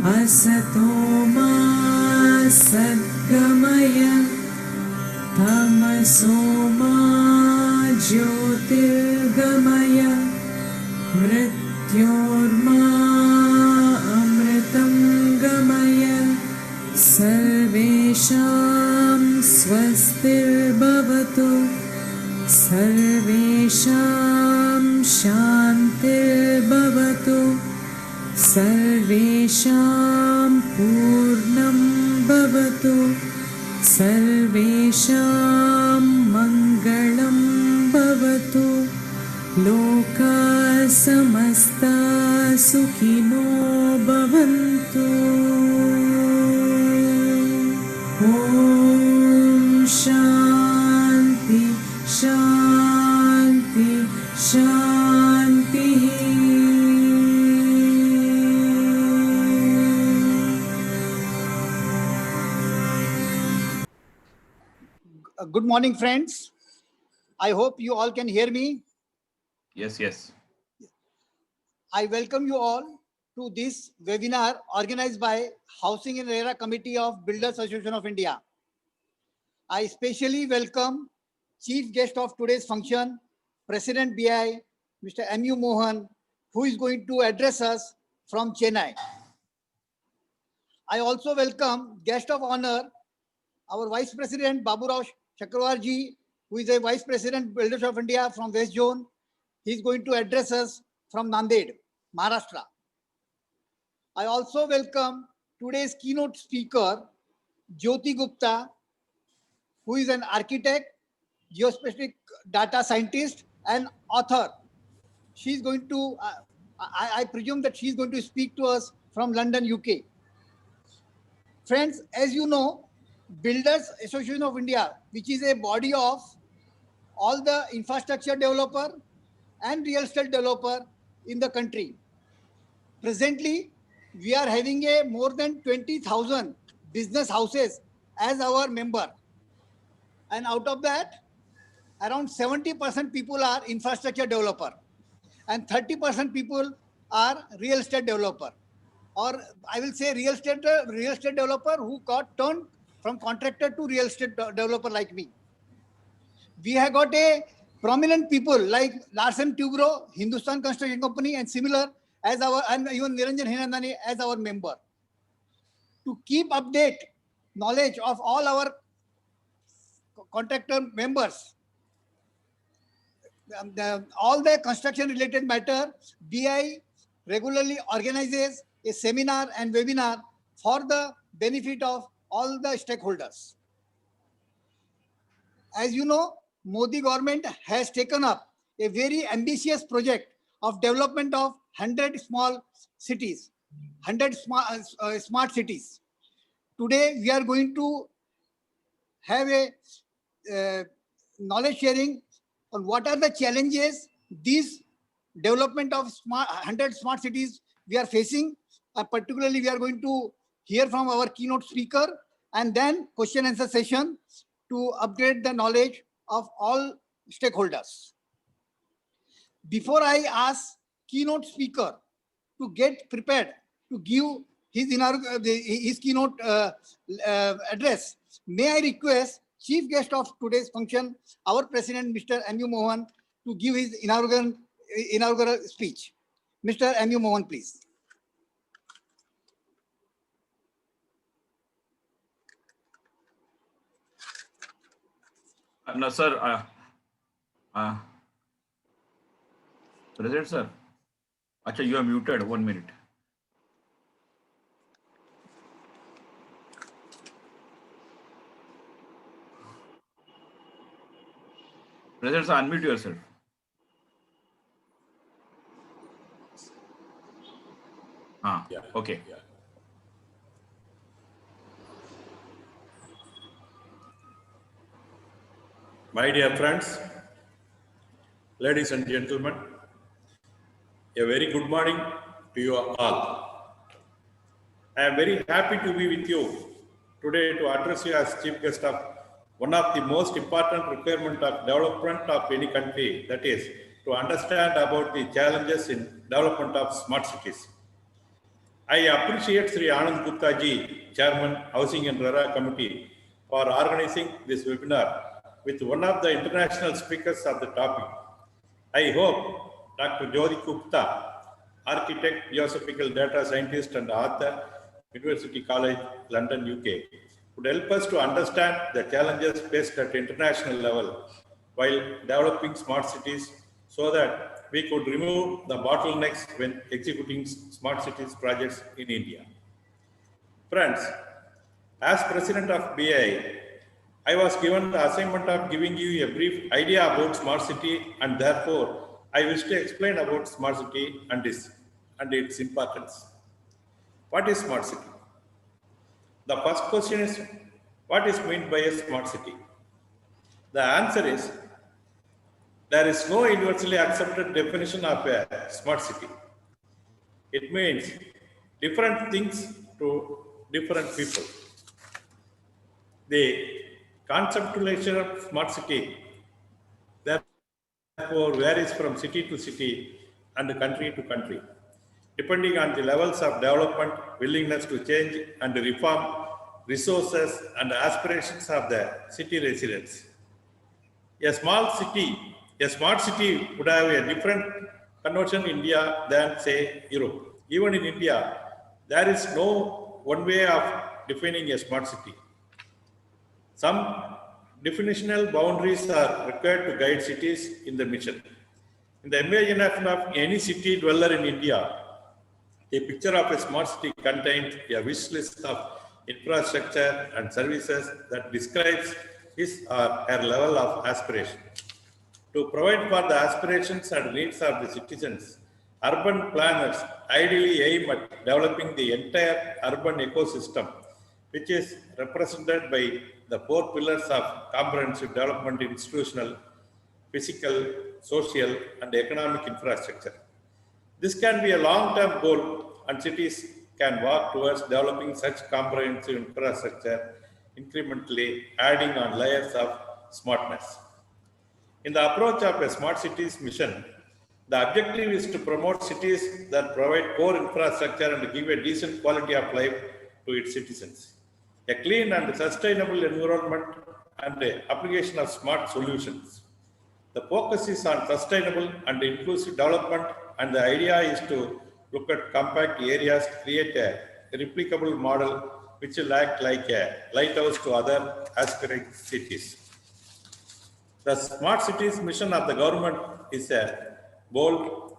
असतो मा सद्गमय तमसो मा ज्योतिर्गमय मृत्योर्मा अमृतं गमय सर्वेषां स्वस्तिर्भवतु सर्वेषां शान्तिर्भवतु सर्वेषां पूर्णं भवतु सर्वेषां मङ्गलं भवतु लोकाः समस्ताः सुखिनो भवन्तु ॐ शान्ति शान्ति शान्तिः Good morning, friends. I hope you all can hear me. Yes, yes. I welcome you all to this webinar organized by Housing and RERA Committee of Builders Association of India. I especially welcome chief guest of today's function, President BI, Mr. M.U. Mohan, who is going to address us from Chennai. I also welcome guest of honor, our Vice President Baburao Chakravarti, who is a Vice President Builders of India from West Zone. He is going to address us from Nanded, Maharashtra. I also welcome today's keynote speaker, Jyoti Gupta, who is an architect, geospatial data scientist, and author. She's going to, I presume that she's going to speak to us from London, UK. Friends, as you know, Builders Association of India, which is a body of all the infrastructure developer and real estate developer in the country. Presently, we are having a more than 20,000 business houses as our member. And out of that, around 70% people are infrastructure developer and 30% people are real estate developer. Or I will say real estate developer who got turned from contractor to real estate developer like me. We have got a prominent people like Larsen Tubro, Hindustan Construction Company, and similar as our, and even Niranjan Hinandani as our member. To keep update knowledge of all our contractor members, all the construction related matter, BI regularly organizes a seminar and webinar for the benefit of all the stakeholders. As you know, Modi government has taken up a very ambitious project of development of 100 small cities, 100 smart cities. Today, we are going to have a knowledge sharing on what are the challenges these development of 100 smart cities we are facing. Particularly, we are going to hear from our keynote speaker and then question answer session to upgrade the knowledge of all stakeholders. Before I ask keynote speaker to get prepared to give his keynote address, may I request chief guest of today's function, our president, Mr. M.U. Mohan, to give his inaugural speech. Mr. M.U. Mohan, please. No, sir. President, sir. Acha, you are muted. 1 minute. President, sir, unmute yourself. Yeah. Okay. Yeah. My dear friends, ladies and gentlemen, a very good morning to you all. I am very happy to be with you today to address you as chief guest of one of the most important requirements of development of any country, that is to understand about the challenges in development of smart cities. I appreciate Sri Anand Gupta ji, Chairman, Housing and RERA Committee, for organizing this webinar with one of the international speakers of the topic. I hope Dr. Jyoti Gupta, architect, geosophical data scientist and author, University College, London, UK, would help us to understand the challenges faced at international level while developing smart cities so that we could remove the bottlenecks when executing smart cities projects in India. Friends, as president of BI, I was given the assignment of giving you a brief idea about smart city, and therefore I wish to explain about smart city and its importance. What is smart city? The first question is, what is meant by a smart city? The answer is, there is no universally accepted definition of a smart city. It means different things to different people. The conceptualization of smart city therefore varies from city to city and country to country, depending on the levels of development, willingness to change and reform, resources and aspirations of the city residents. A smart city would have a different connotation in India than, say, Europe. Even in India, there is no one way of defining a smart city. Some definitional boundaries are required to guide cities in the mission. In the imagination of any city dweller in India, a picture of a smart city contains a wish list of infrastructure and services that describes his or her level of aspiration. To provide for the aspirations and needs of the citizens, urban planners ideally aim at developing the entire urban ecosystem, which is represented by the 4 pillars of comprehensive development: institutional, physical, social, and economic infrastructure. This can be a long-term goal, and cities can work towards developing such comprehensive infrastructure incrementally, adding on layers of smartness. In the approach of a smart cities mission, the objective is to promote cities that provide core infrastructure and give a decent quality of life to its citizens, a clean and sustainable environment, and the application of smart solutions. The focus is on sustainable and inclusive development, and the idea is to look at compact areas, create a replicable model which will act like a lighthouse to other aspiring cities. The Smart Cities mission of the government is a bold,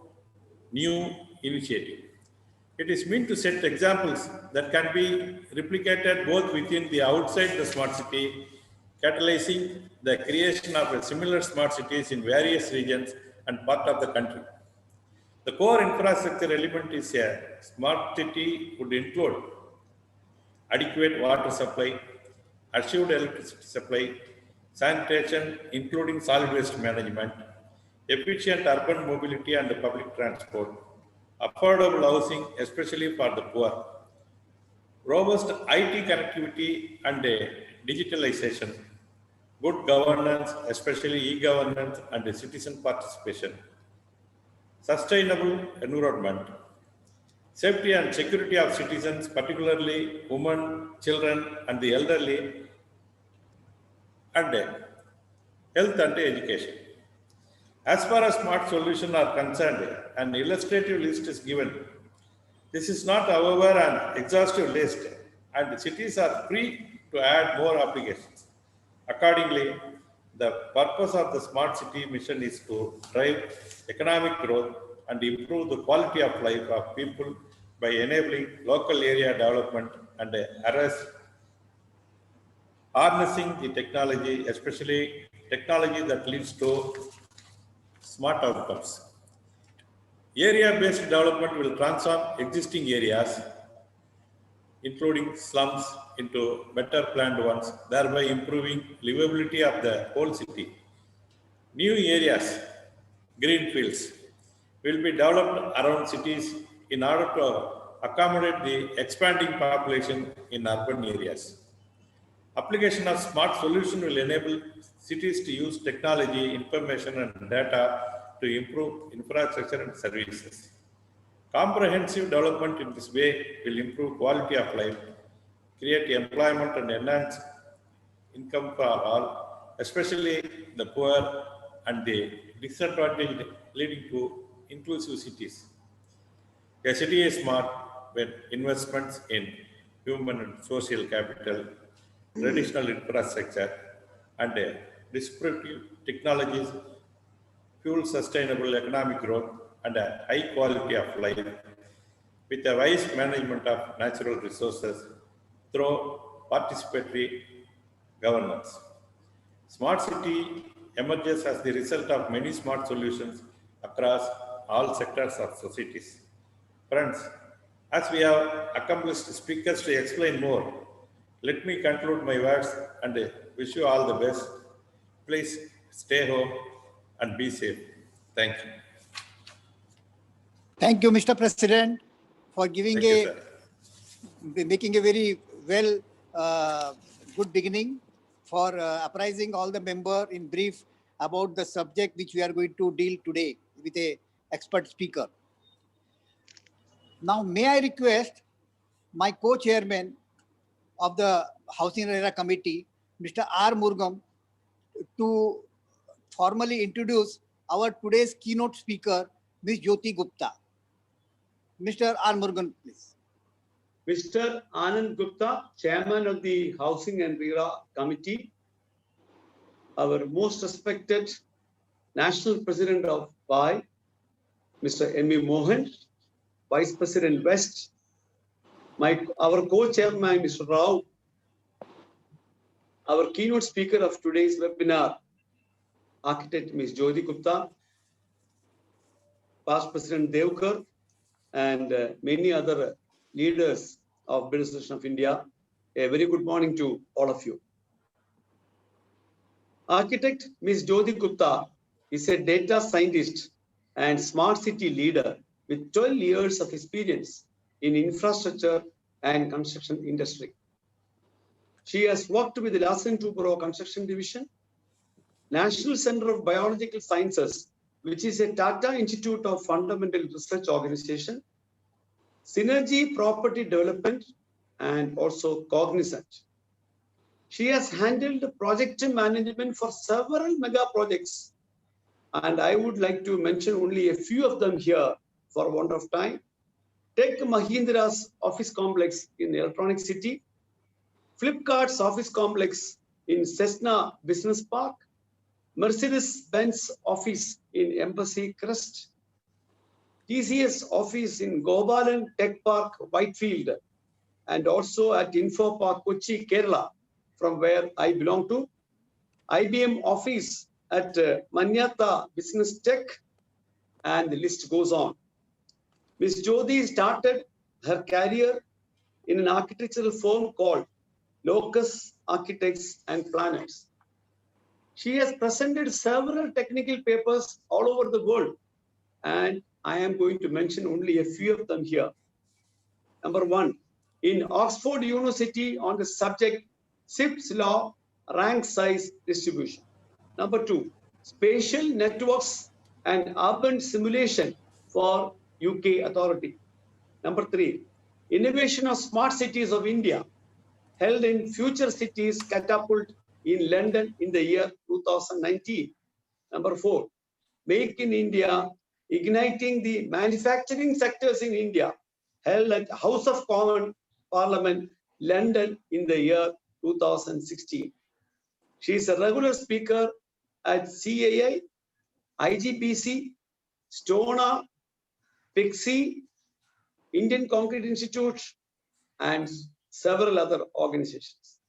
new initiative. It is meant to set examples that can be replicated both within the outside the smart city, catalyzing the creation of similar smart cities in various regions and parts of the country. The core infrastructure element is a smart city would include adequate water supply, assured electricity supply, sanitation, including solid waste management, efficient urban mobility and public transport, affordable housing, especially for the poor, robust IT connectivity and digitalization, good governance, especially e-governance and citizen participation, sustainable environment, safety and security of citizens, particularly women, children, and the elderly, and health and education. As far as smart solutions are concerned, an illustrative list is given. This is not, however, an exhaustive list, and cities are free to add more applications. Accordingly, the purpose of the Smart City mission is to drive economic growth and improve the quality of life of people by enabling local area development and harnessing the technology, especially technology that leads to smart outcomes. Area-based development will transform existing areas, including slums, into better planned ones, thereby improving livability of the whole city. New areas, greenfields, will be developed around cities in order to accommodate the expanding population in urban areas. Application of smart solution will enable cities to use technology, information, and data to improve infrastructure and services. Comprehensive development in this way will improve quality of life, create employment and enhance income for all, especially the poor and the disadvantaged, leading to inclusive cities. A city is smart when investments in human and social capital, traditional infrastructure, and disruptive technologies fuel sustainable economic growth and a high quality of life with a wise management of natural resources through participatory governance. Smart city emerges as the result of many smart solutions across all sectors of societies. Friends, as we have accomplished speakers to explain more, let me conclude my words and wish you all the best. Please stay home and be safe. Thank you. Thank you, Mr. President, for giving Thank you, sir. making a very well good beginning for apprising all the member in brief about the subject which we are going to deal today with a expert speaker. Now, may I request my co-chairman of the Housing and RERA Committee, Mr. R. Murugam, to formally introduce our today's keynote speaker, Ms. Jyoti Gupta. Mr. R. Murugam, please. Mr. Anand Gupta, Chairman of the Housing and RERA Committee, our most respected National President of PAI, Mr. M.E. Mohan, Vice President West, our co-chairman, Mr. Rao, our keynote speaker of today's webinar, Architect Ms. Jyoti Gupta, Past President Devkar, and many other leaders of Builders Association of India. A very good morning to all of you. Architect Ms. Jyoti Gupta is a data scientist and smart city leader with 12 years of experience in infrastructure and construction industry. She has worked with the Larsen & Toubro Construction Division, National Center of Biological Sciences, which is a Tata Institute of Fundamental Research Organization, Synergy Property Development, and also Cognizant. She has handled project management for several mega projects, and I would like to mention only a few of them here for want of time. Tech Mahindra's office complex in Electronic City, Flipkart's office complex in Cessna Business Park, Mercedes-Benz office in Embassy Crest, TCS office in Gopalan Tech Park, Whitefield, and also at Info Park, Kochi, Kerala, from where I belong to, IBM office at Manyata Business Tech, and the list goes on. Ms. Jyoti started her career in an architectural firm called Locus Architects and Planners. She has presented several technical papers all over the world, and I am going to mention only a few of them here. Number one, in Oxford University on the subject Zipf's law, rank size distribution. Number two, spatial networks and urban simulation for UK authority. Number three, innovation of smart cities of India, held in Future Cities Catapult in London in the year 2019. Number four, Make in India, igniting the manufacturing sectors in India, held at House of Commons Parliament, London in the year 2016. She is a regular speaker at CAI, IGBC, Stona, Pixie, Indian Concrete Institute, and several other organizations.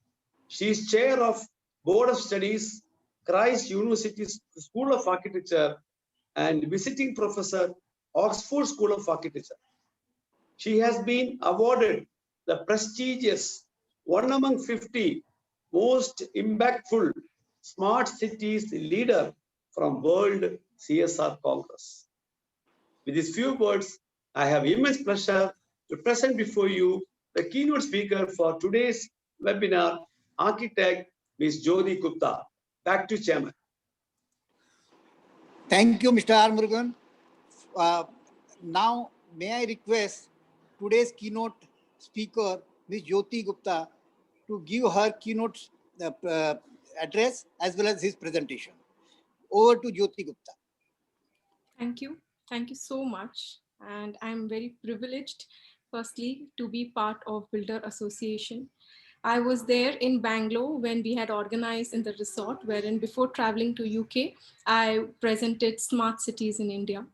She is chair of Board of Studies, Christ University School of Architecture, and visiting professor, Oxford School of Architecture. She has been awarded the prestigious 1 among 50 most impactful smart cities leader from World CSR Congress. With these few words, I have immense pleasure to present before you the keynote speaker for today's webinar, Architect Ms. Jyoti Gupta. Back to Chairman. Thank you, Mr. R. Murugan. Now may I request today's keynote speaker, Ms. Jyoti Gupta, to give her keynote address as well as his presentation. Over to Jyoti Gupta. Thank you. Thank you so much. And I'm very privileged, firstly, to be part of Builder Association. I was there in Bangalore when we had organized in the resort, wherein before traveling to UK, I presented smart cities in India.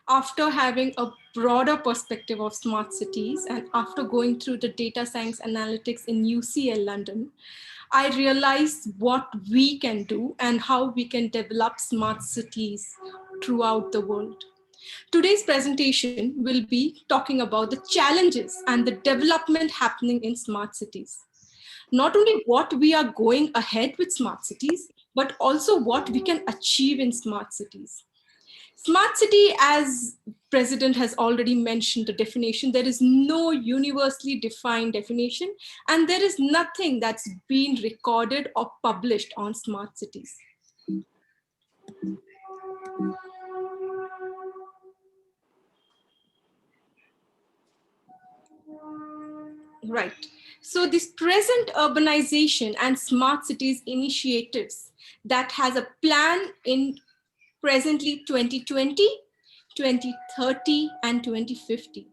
After having a broader perspective of smart cities and after going through the data science analytics in UCL London, I realized what we can do and how we can develop smart cities throughout the world. Today's presentation will be talking about the challenges and the development happening in smart cities. Not only what we are going ahead with smart cities, but also what we can achieve in smart cities. Smart city, as President has already mentioned the definition, there is no universally defined definition, and there is nothing that's been recorded or published on smart cities. Right. So this present urbanization and smart cities initiatives that has a plan in presently 2020, 2030, and 2050.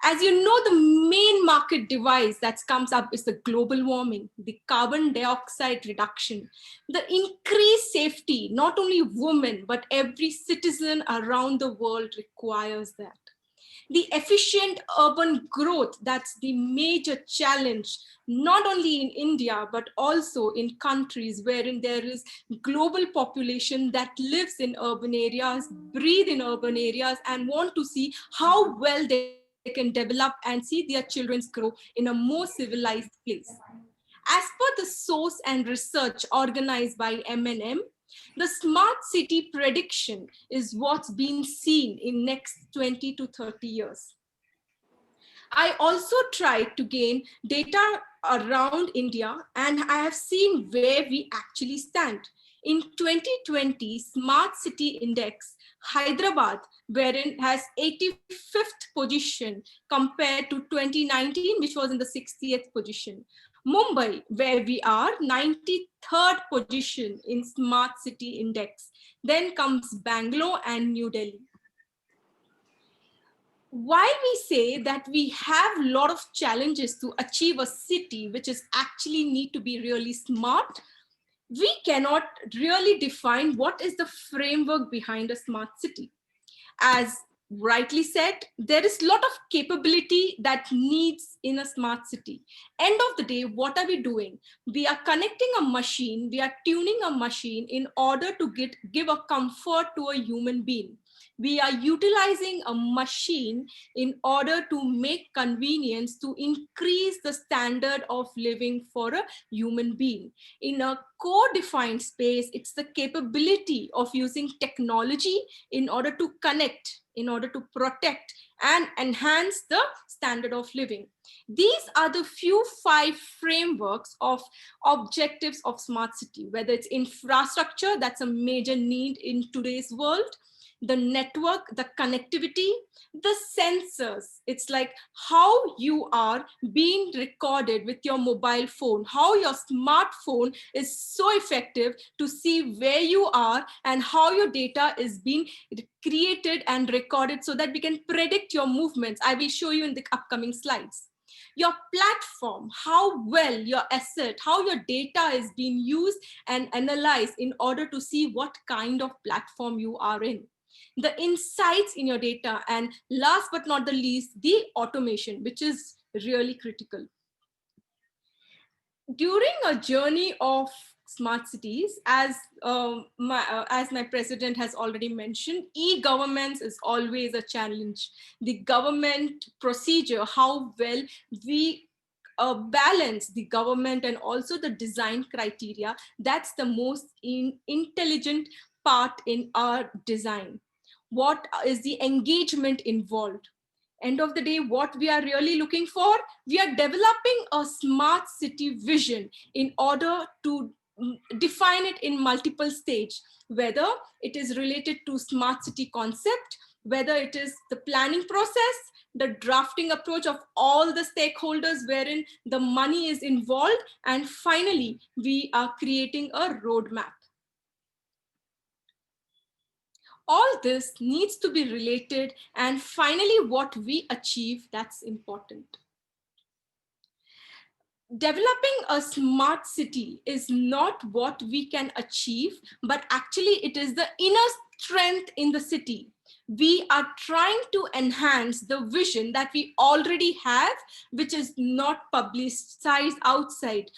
As you know, the main market device that comes up is the global warming, the carbon dioxide reduction, the increased safety, not only women, but every citizen around the world requires that. The efficient urban growth, that's the major challenge, not only in India, but also in countries wherein there is global population that lives in urban areas, breathe in urban areas, and want to see how well they can develop and see their children grow in a more civilized place. As per the source and research organized by M&M, the smart city prediction is what's been seen in next 20 to 30 years. I also tried to gain data around India, and I have seen where we actually stand. In 2020, Smart City Index, Hyderabad, wherein has 85th position compared to 2019, which was in the 60th position. Mumbai, where we are 93rd position in Smart City Index. Then comes Bangalore and New Delhi. While we say that we have a lot of challenges to achieve a city which is actually need to be really smart, we cannot really define what is the framework behind a smart city. As rightly said, there is a lot of capability that needs in a smart city. End of the day, what are we doing? We are connecting a machine, we are tuning a machine in order to give a comfort to a human being. We are utilizing a machine in order to make convenience to increase the standard of living for a human being. In a co-defined space, it's the capability of using technology in order to connect, in order to protect and enhance the standard of living. These are the few 5 frameworks of objectives of smart city, whether it's infrastructure, that's a major need in today's world, the network, the connectivity, the sensors. It's like how you are being recorded with your mobile phone, how your smartphone is so effective to see where you are and how your data is being created and recorded so that we can predict your movements. I will show you in the upcoming slides. Your platform, how well your asset, how your data is being used and analyzed in order to see what kind of platform you are in. The insights in your data, and last but not the least, the automation, which is really critical. During a journey of smart cities, as my president has already mentioned, e-governance is always a challenge. The government procedure, how well we balance the government and also the design criteria, that's the most intelligent part in our design. What is the engagement involved? End of the day, what we are really looking for, we are developing a smart city vision in order to define it in multiple stage, whether it is related to smart city concept, whether it is the planning process, the drafting approach of all the stakeholders wherein the money is involved, and finally, we are creating a roadmap. All this needs to be related, and finally, what we achieve, that's important. Developing a smart city is not what we can achieve, but actually it is the inner strength in the city. We are trying to enhance the vision that we already have, which is not publicized outside.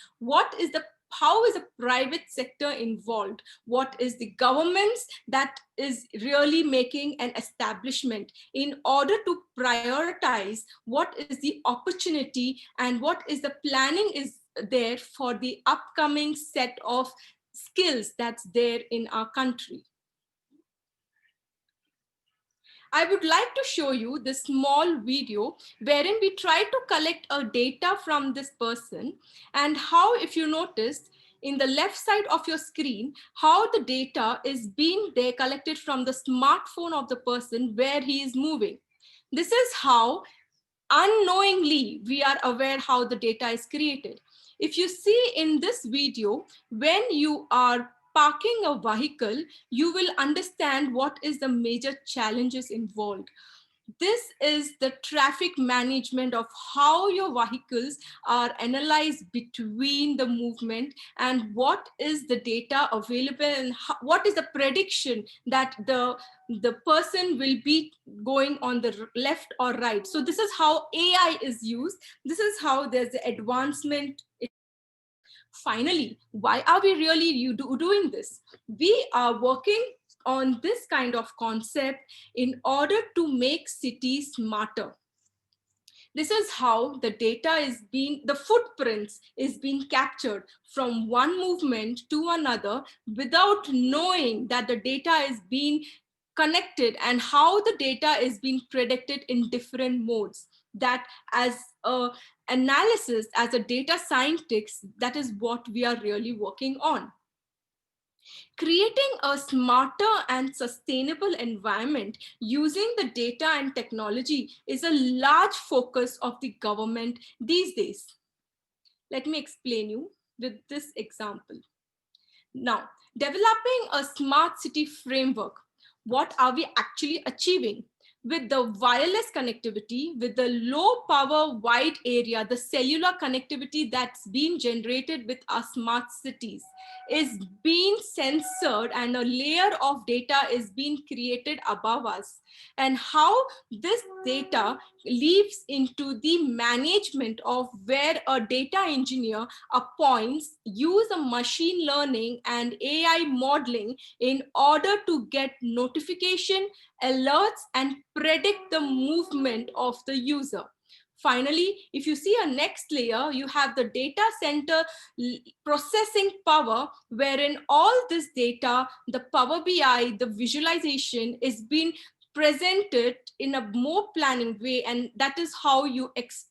How is the private sector involved? What is the governments that is really making an establishment in order to prioritize what is the opportunity and what is the planning is there for the upcoming set of skills that's there in our country. I would like to show you this small video wherein we try to collect a data from this person, and how, if you noticed, in the left side of your screen, how the data is being there collected from the smartphone of the person where he is moving. This is how unknowingly we are aware how the data is created. If you see in this video, when you are parking a vehicle, you will understand what is the major challenges involved. This is the traffic management of how your vehicles are analyzed between the movement, and what is the data available, and what is the prediction that the person will be going on the left or right. So this is how AI is used. This is how there's the advancement. Finally, why are we really doing this? We are working on this kind of concept in order to make cities smarter. This is how the data is being, the footprints is being captured from one movement to another without knowing that the data is being connected, and how the data is being predicted in different modes. That as a analysis, as a data scientist, that is what we are really working on. Creating a smarter and sustainable environment using the data and technology is a large focus of the government these days. Let me explain you with this example. Now, developing a smart city framework, what are we actually achieving? With the wireless connectivity, with the low power wide area, the cellular connectivity that's being generated with our smart cities is being censored, and a layer of data is being created above us. And how this data leads into the management of where a data engineer appoints, use a machine learning and AI modeling in order to get notification, alerts, and predict the movement of the user. Finally, if you see a next layer, you have the data center processing power, wherein all this data, the Power BI, the visualization is being presented in a more planning way, and that is how you expose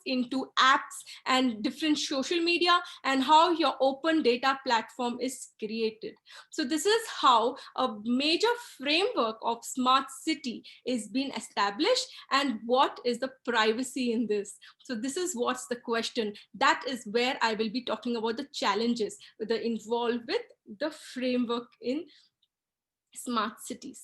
into apps and different social media, and how your open data platform is created. So this is how a major framework of smart city is being established, and what is the privacy in this. So this is what's the question. That is where I will be talking about the challenges that are involved with the framework in smart cities.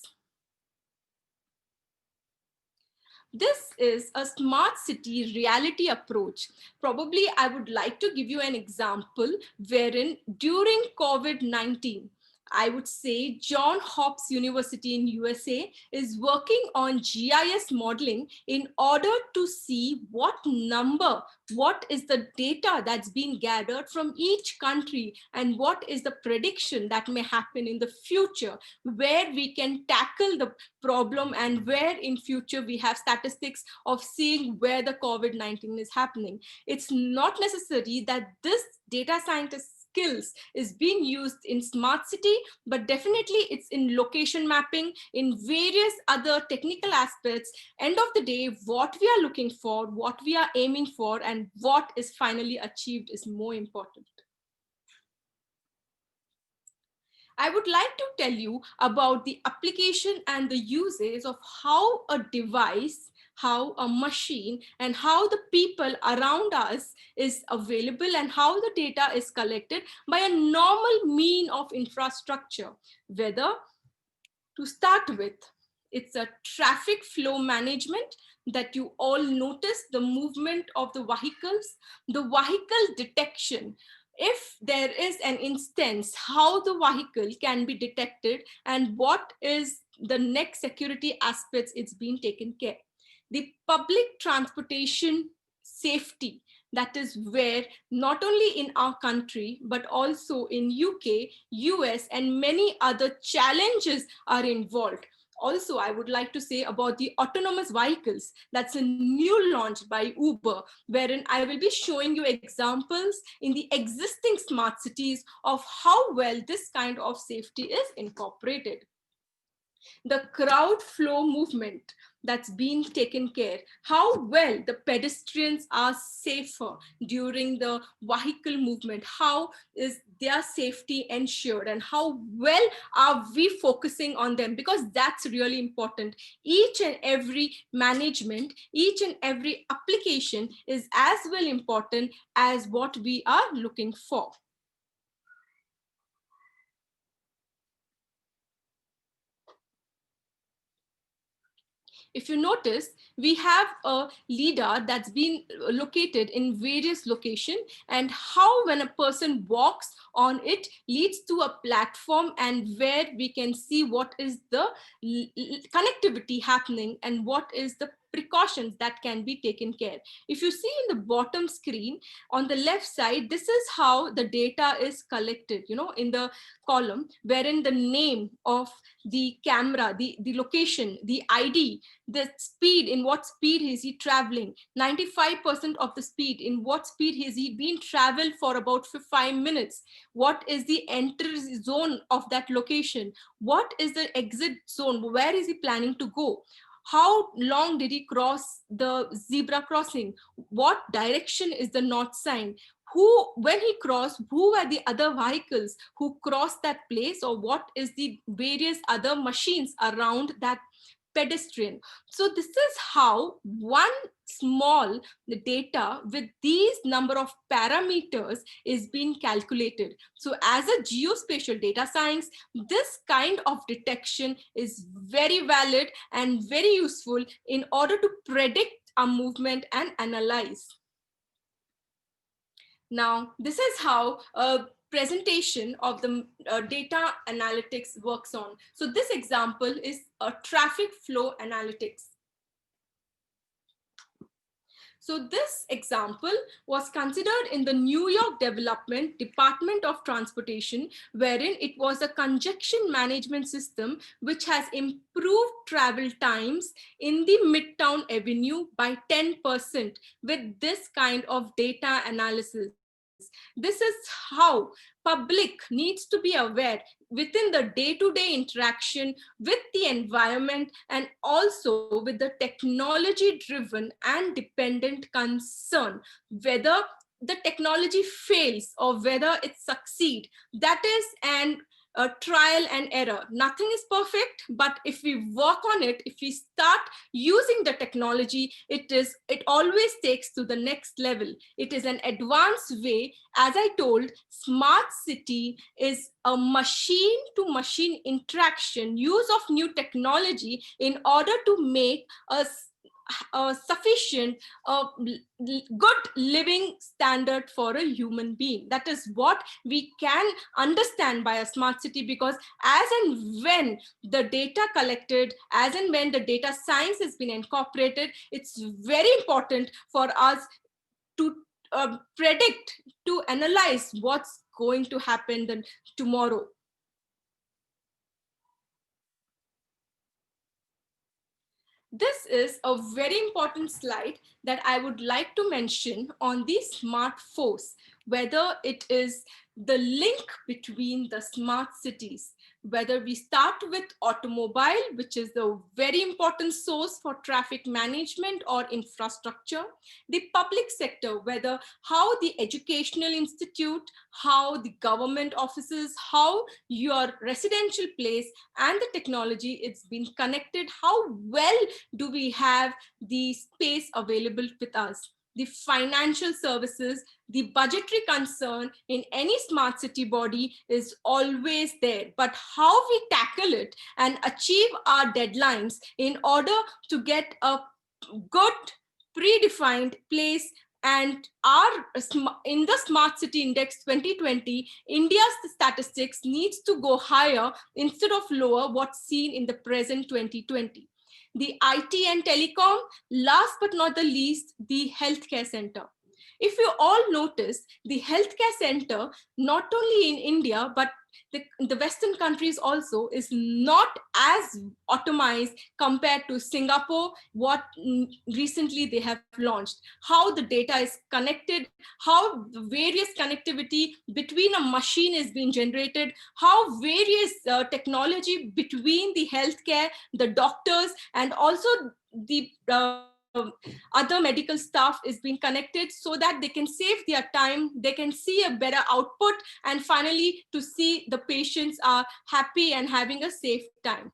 This is a smart city reality approach. Probably I would like to give you an example wherein during COVID-19, I would say Johns Hopkins University in USA is working on GIS modeling in order to see what is the data that's being gathered from each country, and what is the prediction that may happen in the future, where we can tackle the problem, and where in future we have statistics of seeing where the COVID-19 is happening. It's not necessary that this data scientist skills is being used in smart city, but definitely it's in location mapping, in various other technical aspects. End of the day, what we are looking for, what we are aiming for, and what is finally achieved is more important. I would like to tell you about the application and the uses of how a device, how a machine and how the people around us is available and how the data is collected by a normal mean of infrastructure. Whether, to start with, it's a traffic flow management that you all notice the movement of the vehicles, the vehicle detection. If there is an instance, how the vehicle can be detected and what is the next security aspects it's being taken care. The public transportation safety, that is where not only in our country, but also in UK, US, and many other challenges are involved. Also, I would like to say about the autonomous vehicles. That's a new launch by Uber, wherein I will be showing you examples in the existing smart cities of how well this kind of safety is incorporated. The crowd flow movement that's being taken care, how well the pedestrians are safer during the vehicle movement, how is their safety ensured, and how well are we focusing on them, because that's really important. Each and every management, each and every application is as well important as what we are looking for. If you notice, we have a LiDAR that's been located in various locations, and how when a person walks on it leads to a platform, and where we can see what is the connectivity happening and what is the precautions that can be taken care. If you see in the bottom screen on the left side, this is how the data is collected, in the column, wherein the name of the camera, the location, the ID, the speed, in what speed is he traveling, 95% of the speed, in what speed has he been traveled for about 5 minutes, what is the entry zone of that location, what is the exit zone, where is he planning to go, how long did he cross the zebra crossing, what direction is the north sign, when he crossed, who were the other vehicles who crossed that place, or what is the various other machines around that pedestrian. So this is how one small data with these number of parameters is being calculated. So as a geospatial data science, this kind of detection is very valid and very useful in order to predict a movement and analyze. Now, this is how a presentation of the data analytics works on. So this example is a traffic flow analytics. So this example was considered in the New York Department of Transportation, wherein it was a congestion management system which has improved travel times in the Midtown Avenue by 10% with this kind of data analysis. This is how public needs to be aware within the day-to-day interaction with the environment, and also with the technology-driven and dependent concern, whether the technology fails or whether it succeeds. That is a trial and error. Nothing is perfect, but if we work on it, if we start using the technology, it always takes to the next level. It is an advanced way. As I told, smart city is a machine to machine interaction, use of new technology in order to make a sufficient good living standard for a human being. That is what we can understand by a smart city, because as and when the data collected, as and when the data science has been incorporated, it's very important for us to predict, to analyze what's going to happen tomorrow. This is a very important slide that I would like to mention on the smart force, whether it is the link between the smart cities. whether we start with automobile, which is the very important source for traffic management or infrastructure, the public sector, whether how the educational institute, how the government offices, how your residential place and the technology, it's been connected, how well do we have the space available with us. The financial services, the budgetary concern in any smart city body is always there, but how we tackle it and achieve our deadlines in order to get a good predefined place. And in the Smart City Index 2020, India's statistics needs to go higher instead of lower what's seen in the present 2020. The IT and telecom, last but not the least, the healthcare center. If you all notice, the healthcare center, not only in India, but the Western countries also, is not as automized compared to Singapore, what recently they have launched. How the data is connected, how the various connectivity between a machine is being generated, how various technology between the healthcare, the doctors, and also the other medical staff is being connected so that they can save their time, they can see a better output, and finally to see the patients are happy and having a safe time.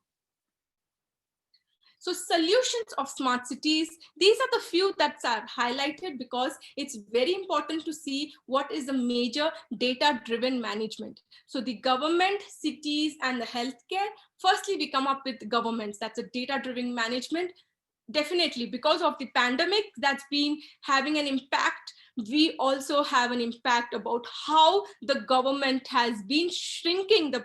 So solutions of smart cities, these are the few that are highlighted because it's very important to see what is the major data-driven management. So the government, cities, and the healthcare, firstly, we come up with governments. That's a data-driven management. Definitely, because of the pandemic that's been having an impact, we also have an impact about how the government has been shrinking the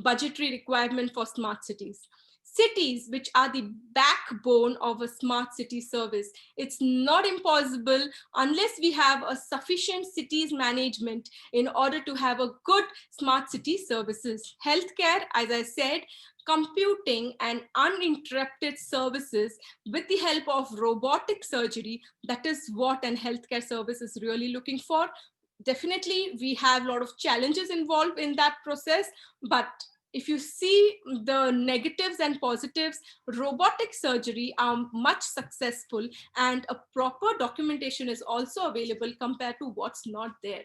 budgetary requirement for smart cities. Cities, which are the backbone of a smart city service. It's not impossible unless we have a sufficient cities management in order to have a good smart city services. Healthcare, as I said, computing and uninterrupted services with the help of robotic surgery. That is what an healthcare service is really looking for. Definitely, we have a lot of challenges involved in that process, but if you see the negatives and positives, robotic surgery are much successful, and a proper documentation is also available compared to what's not there.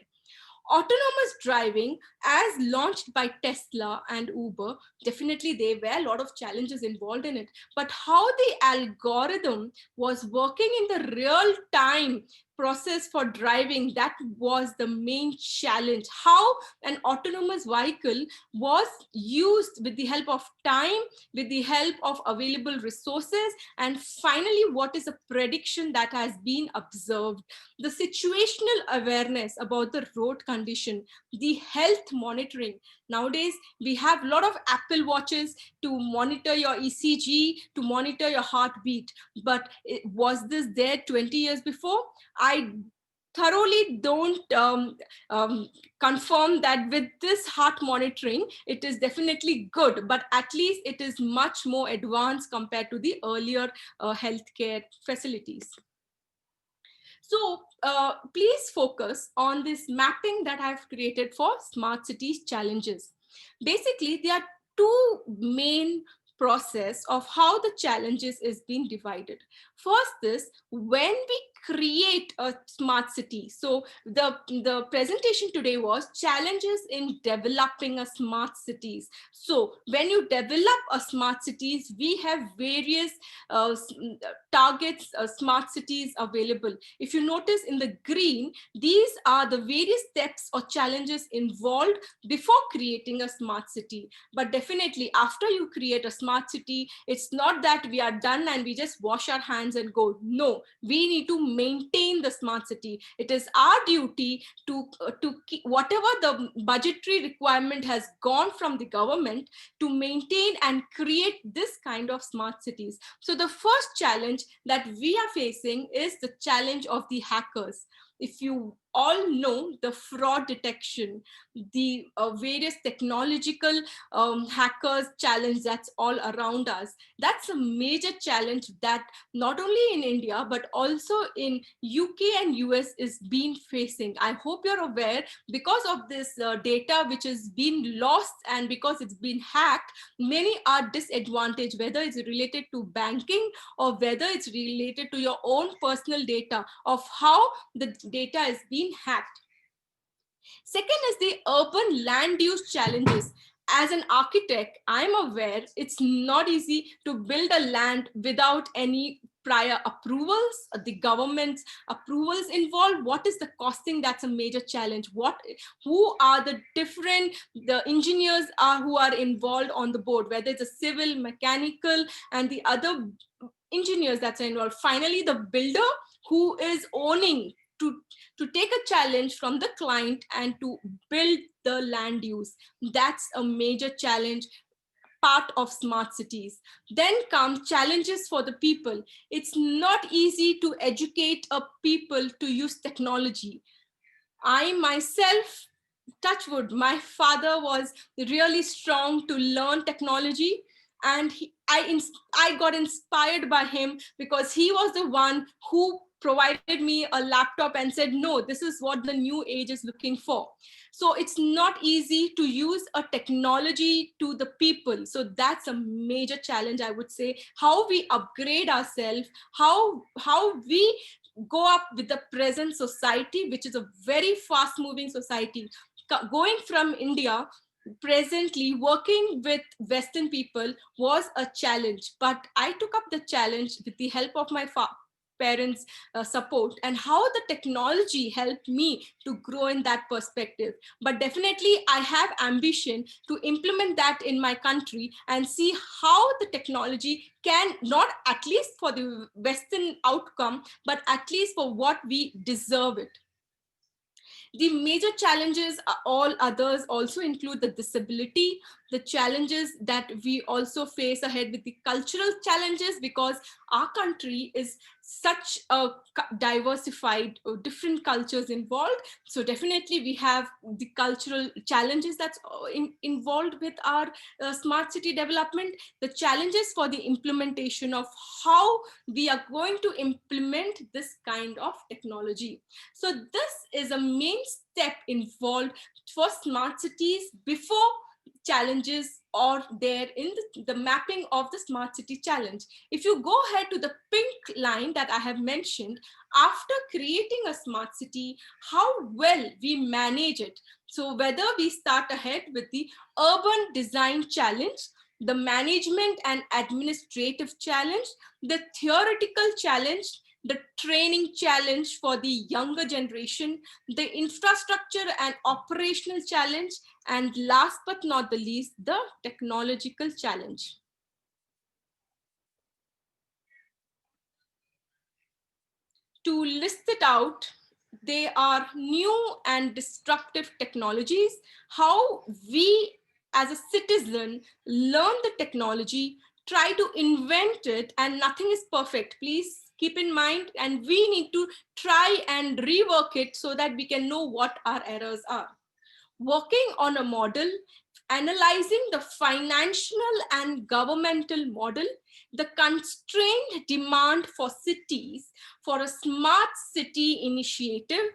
Autonomous driving, as launched by Tesla and Uber, definitely there were a lot of challenges involved in it. But how the algorithm was working in the real time process for driving, that was the main challenge. How an autonomous vehicle was used with the help of time, with the help of available resources, and finally, what is a prediction that has been observed. The situational awareness about the road condition, the health monitoring. Nowadays, we have a lot of Apple Watches to monitor your ECG, to monitor your heartbeat. But was this there 20 years before? I thoroughly don't confirm that with this heart monitoring, it is definitely good, but at least it is much more advanced compared to the earlier healthcare facilities. So please focus on this mapping that I've created for smart cities challenges. Basically, there are two main process of how the challenges is being divided. First is when we create a smart city. So the presentation today was challenges in developing a smart cities. So when you develop a smart cities, we have various targets, smart cities available. If you notice in the green, these are the various steps or challenges involved before creating a smart city. But definitely after you create a smart city, it's not that we are done and we just wash our hands and go. No, we need to maintain the smart city. It is our duty to keep whatever the budgetary requirement has gone from the government to maintain and create this kind of smart cities. So the first challenge that we are facing is the challenge of the hackers. if you all know, the fraud detection, the various technological hackers challenge that's all around us. That's a major challenge that not only in India, but also in UK and US is being facing. I hope you're aware, because of this data which has been lost and because it's been hacked, many are disadvantaged, whether it's related to banking or whether it's related to your own personal data of how the data is being hacked. Second is the urban land use challenges. As an architect, I'm aware it's not easy to build a land without any prior approvals, the government's approvals involved. What is the costing? That's a major challenge. Who are the different, the engineers who are involved on the board, whether it's a civil, mechanical, and the other engineers that's involved. Finally, the builder who is owning to take a challenge from the client and to build the land use. That's a major challenge, part of smart cities. Then come challenges for the people. It's not easy to educate a people to use technology. I myself, touch wood, my father was really strong to learn technology, and I got inspired by him because he was the one who provided me a laptop and said, no, this is what the new age is looking for. So it's not easy to use a technology to the people. So that's a major challenge, I would say, how we upgrade ourselves, how we go up with the present society, which is a very fast moving society. Going from India, presently working with Western people was a challenge, but I took up the challenge with the help of my parents' support, and how the technology helped me to grow in that perspective. But definitely I have ambition to implement that in my country and see how the technology can, not at least for the Western outcome, but at least for what we deserve it. The major challenges, all others also include the disability, the challenges that we also face ahead with the cultural challenges, because our country is such a diversified, different cultures involved. So definitely we have the cultural challenges that's involved with our smart city development, the challenges for the implementation of how we are going to implement this kind of technology. So this is a main step involved for smart cities before challenges or there in the mapping of the smart city challenge. If you go ahead to the pink line that I have mentioned, after creating a smart city, how well we manage it. So whether we start ahead with the urban design challenge, the management and administrative challenge, the theoretical challenge, the training challenge for the younger generation, the infrastructure and operational challenge, and last but not the least, the technological challenge. To list it out, they are new and disruptive technologies, how we as a citizen learn the technology, try to invent it, and nothing is perfect. Please keep in mind, and we need to try and rework it so that we can know what our errors are. Working on a model, analyzing the financial and governmental model, the constrained demand for cities for a smart city initiative.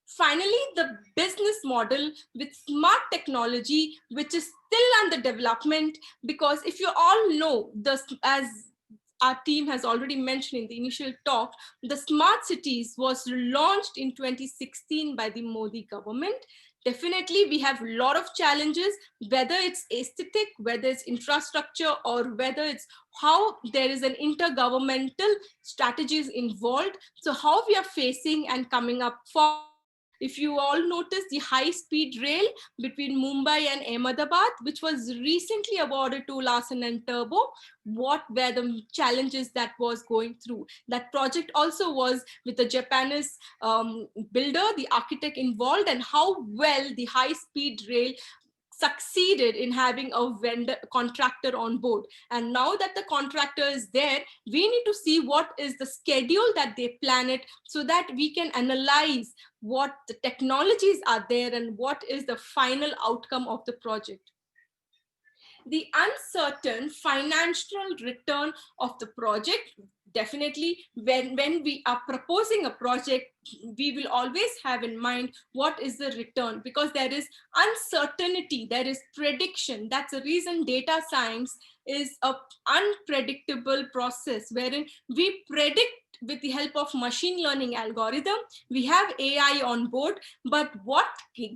Finally, the business model with smart technology, which is still under development, because if you all know, as our team has already mentioned in the initial talk, the smart cities was launched in 2016 by the Modi government. Definitely, we have a lot of challenges, whether it's aesthetic, whether it's infrastructure, or whether it's how there is an intergovernmental strategies involved. So how we are facing and coming up for. If you all notice the high-speed rail between Mumbai and Ahmedabad, which was recently awarded to Larsen and Turbo, what were the challenges that was going through? That project also was with the Japanese builder, the architect involved, and how well the high-speed rail succeeded in having a vendor contractor on board. And now that the contractor is there, we need to see what is the schedule that they plan it, so that we can analyze what the technologies are there and what is the final outcome of the project. The uncertain financial return of the project, definitely when we are proposing a project, we will always have in mind what is the return, because there is uncertainty, there is prediction. That's the reason data science is an unpredictable process, wherein we predict with the help of machine learning algorithm. We have AI on board, but what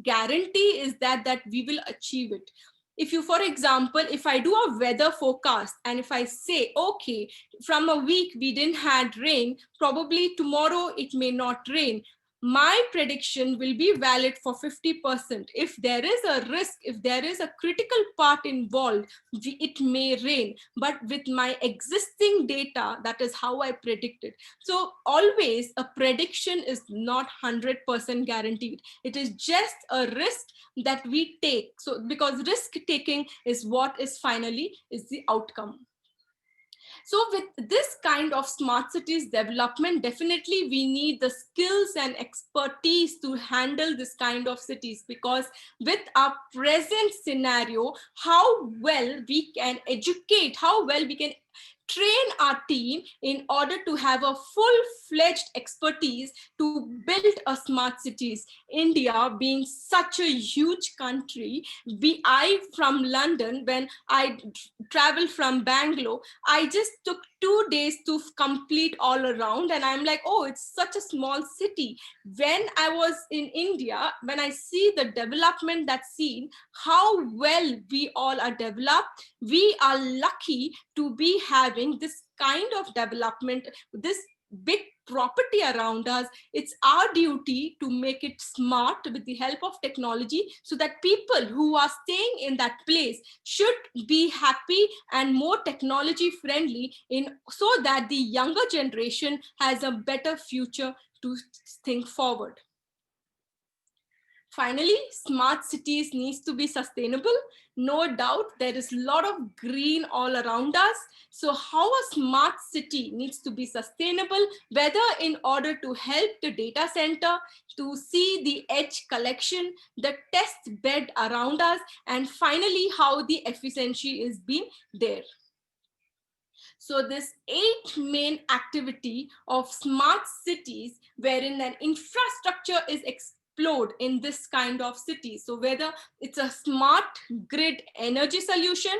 guarantee is that we will achieve it? If you, for example, if I do a weather forecast and if I say, okay, from a week we didn't had rain, probably tomorrow it may not rain, my prediction will be valid for 50%. If there is a risk, if there is a critical part involved, it may rain. But with my existing data, that is how I predicted. So always a prediction is not 100% guaranteed. It is just a risk that we take. So because risk taking is what is finally is the outcome. So with this kind of smart cities development, definitely we need the skills and expertise to handle this kind of cities, because with our present scenario, how well we can educate, how well we can train our team in order to have a full-fledged expertise to build a smart cities. India being such a huge country, I from London, when I traveled from Bangalore, I just took 2 days to complete all around, and I'm like, oh, it's such a small city. When I was in India, when I see the development that's seen, how well we all are developed, we are lucky to be having this kind of development, this big property around us. It's our duty to make it smart with the help of technology, so that people who are staying in that place should be happy and more technology friendly, so that the younger generation has a better future to think forward. Finally, smart cities needs to be sustainable. No doubt there is a lot of green all around us. So how a smart city needs to be sustainable, whether in order to help the data center, to see the edge collection, the test bed around us, and finally how the efficiency is being there. So this 8 main activity of smart cities, wherein an infrastructure is explored in this kind of city. So whether it's a smart grid energy solution,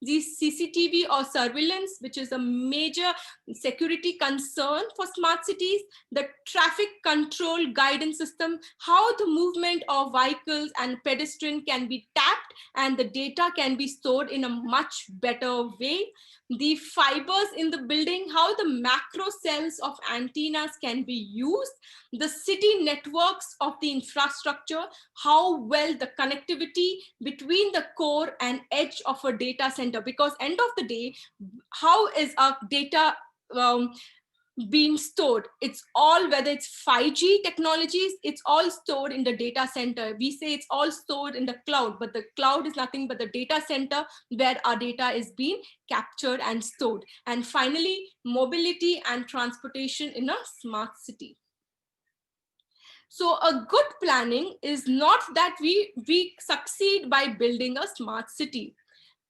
the CCTV or surveillance, which is a major security concern for smart cities, the traffic control guidance system, how the movement of vehicles and pedestrian can be tapped and the data can be stored in a much better way, the fibers in the building, how the macro cells of antennas can be used, the city networks of the infrastructure, how well the connectivity between the core and edge of a data center, because end of the day, how is our data being stored? It's all, whether it's 5G technologies, it's all stored in the data center. We say it's all stored in the cloud, but the cloud is nothing but the data center where our data is being captured and stored. And finally, mobility and transportation in a smart city. So a good planning is not that we succeed by building a smart city.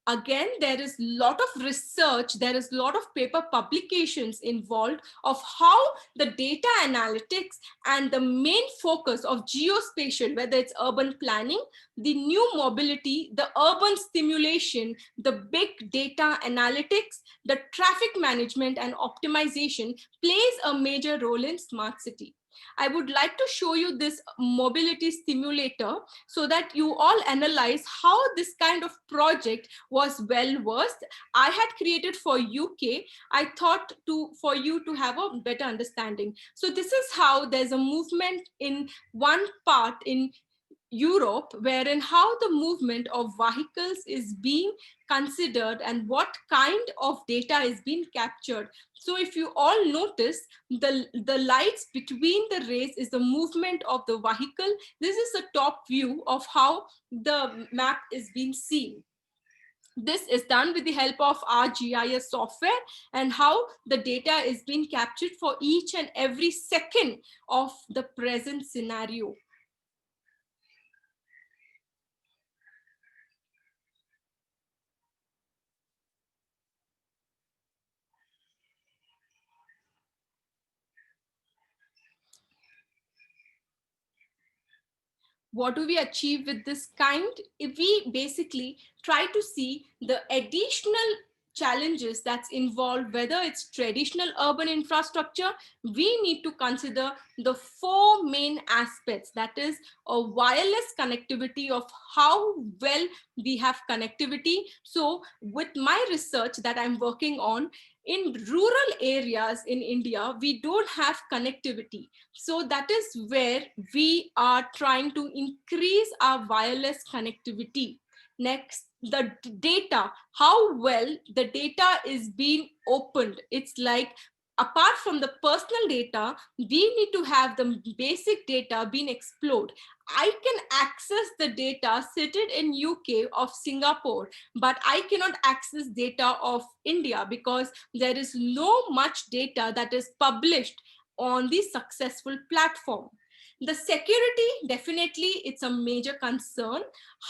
Again, there is a lot of research, there is a lot of paper publications involved of how the data analytics and the main focus of geospatial, whether it's urban planning, the new mobility, the urban stimulation, the big data analytics, the traffic management and optimization plays a major role in smart city. I would like to show you this mobility stimulator so that you all analyze how this kind of project was well versed. I had created for UK. I thought for you to have a better understanding. So this is how there's a movement in one part in Europe, wherein how the movement of vehicles is being considered and what kind of data is being captured. So if you all notice, the lights between the rays is the movement of the vehicle. This is a top view of how the map is being seen. This is done with the help of our GIS software, and how the data is being captured for each and every second of the present scenario. What do we achieve with this kind? If we basically try to see the additional challenges that's involved, whether it's traditional urban infrastructure, we need to consider the four main aspects. That is a wireless connectivity, of how well we have connectivity. So with my research that I'm working on, in rural areas in India, we don't have connectivity. So that is where we are trying to increase our wireless connectivity. Next, the data, how well the data is being opened. It's like, apart from the personal data, we need to have the basic data being explored. I can access the data seated in UK of Singapore, but I cannot access data of India because there is no much data that is published on the successful platform. The security, definitely, it's a major concern.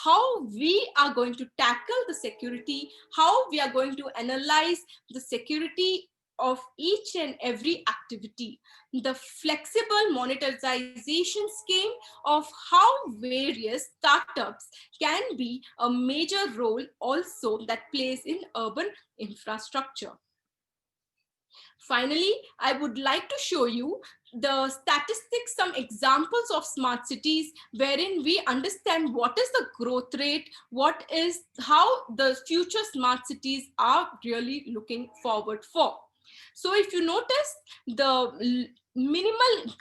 How we are going to tackle the security, how we are going to analyze the security of each and every activity. The flexible monetization scheme of how various startups can be a major role also that plays in urban infrastructure. Finally, I would like to show you the statistics, some examples of smart cities, wherein we understand what is the growth rate, what is, how the future smart cities are really looking forward for. So if you notice, the minimal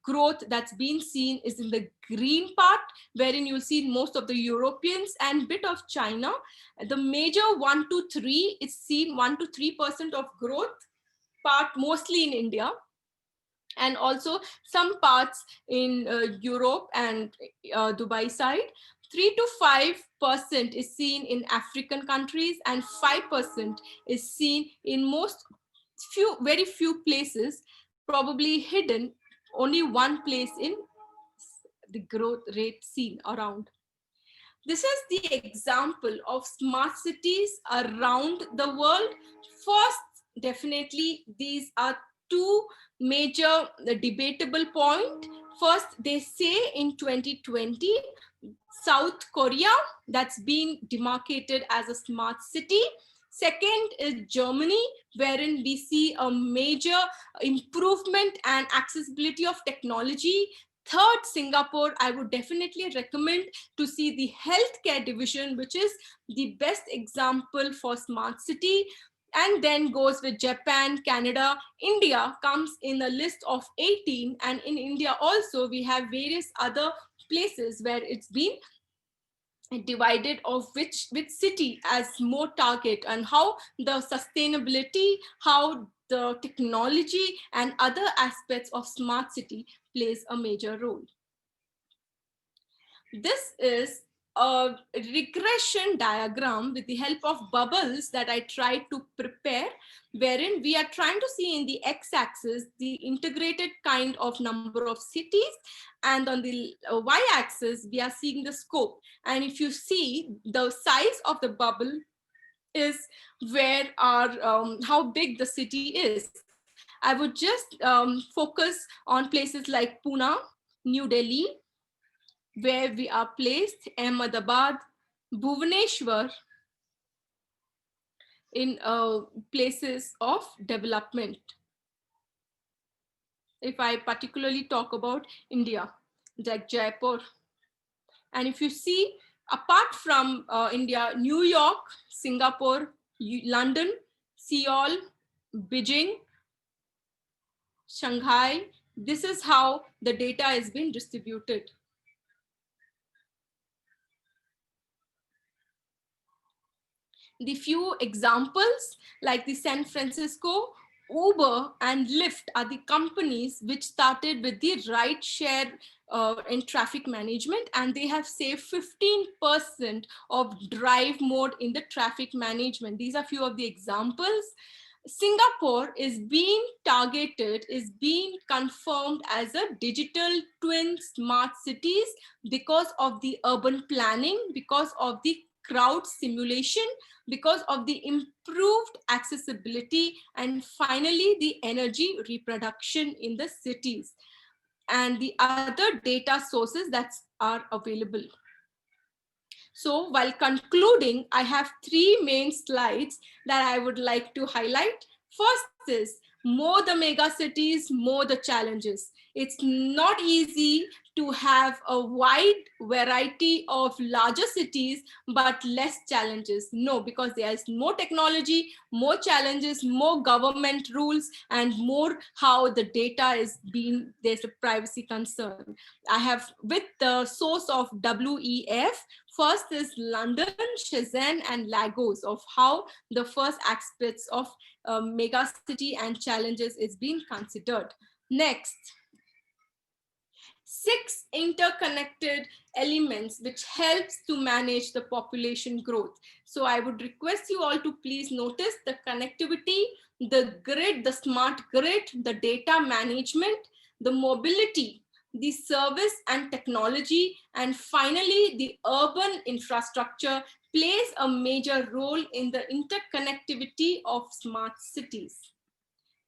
growth that's been seen is in the green part, wherein you'll see most of the Europeans and bit of China. The major 1 to 3, it's seen 1 to 3% of growth part, mostly in India, and also some parts in Europe and Dubai side. 3 to 5% is seen in African countries, and 5% is seen in very few places, probably hidden, only one place in the growth rate seen around. This is the example of smart cities around the world. First, definitely, these are two major debatable points. First, they say in 2020, South Korea, that's been demarcated as a smart city. Second is Germany, wherein we see a major improvement and accessibility of technology. Third, Singapore, I would definitely recommend to see the healthcare division, which is the best example for smart city. And then goes with Japan, Canada. India comes in a list of 18. And in India also, we have various other places where it's been divided of which city as more target, and how the sustainability, how the technology and other aspects of smart city plays a major role. This is a regression diagram with the help of bubbles that I tried to prepare, wherein we are trying to see in the x-axis the integrated kind of number of cities, and on the y-axis we are seeing the scope. And if you see, the size of the bubble is where our how big the city is. I would just focus on places like Pune, New Delhi, where we are placed, Ahmedabad, Bhubaneswar, in places of development. If I particularly talk about India, like Jaipur. And if you see, apart from India, New York, Singapore, London, Seoul, Beijing, Shanghai, this is how the data is being distributed. The few examples like the San Francisco, Uber and Lyft are the companies which started with the ride share in traffic management, and they have saved 15% of drive mode in the traffic management. These are few of the examples. Singapore is being targeted, is being confirmed as a digital twin smart cities because of the urban planning, because of the crowd simulation, because of the improved accessibility, and finally the energy reproduction in the cities and the other data sources that are available. So while concluding, I have three main slides that I would like to highlight. First is more the mega cities, more the challenges. It's not easy to have a wide variety of larger cities, but less challenges. No, because there's more technology, more challenges, more government rules, and more how the data is being, there's a privacy concern. I have with the source of WEF, first is London, Shenzhen, and Lagos of how the first aspects of mega city and challenges is being considered. Next, 6 interconnected elements which helps to manage the population growth. So I would request you all to please notice the connectivity, the grid, the smart grid, the data management, the mobility, the service and technology, and finally the urban infrastructure plays a major role in the interconnectivity of smart cities.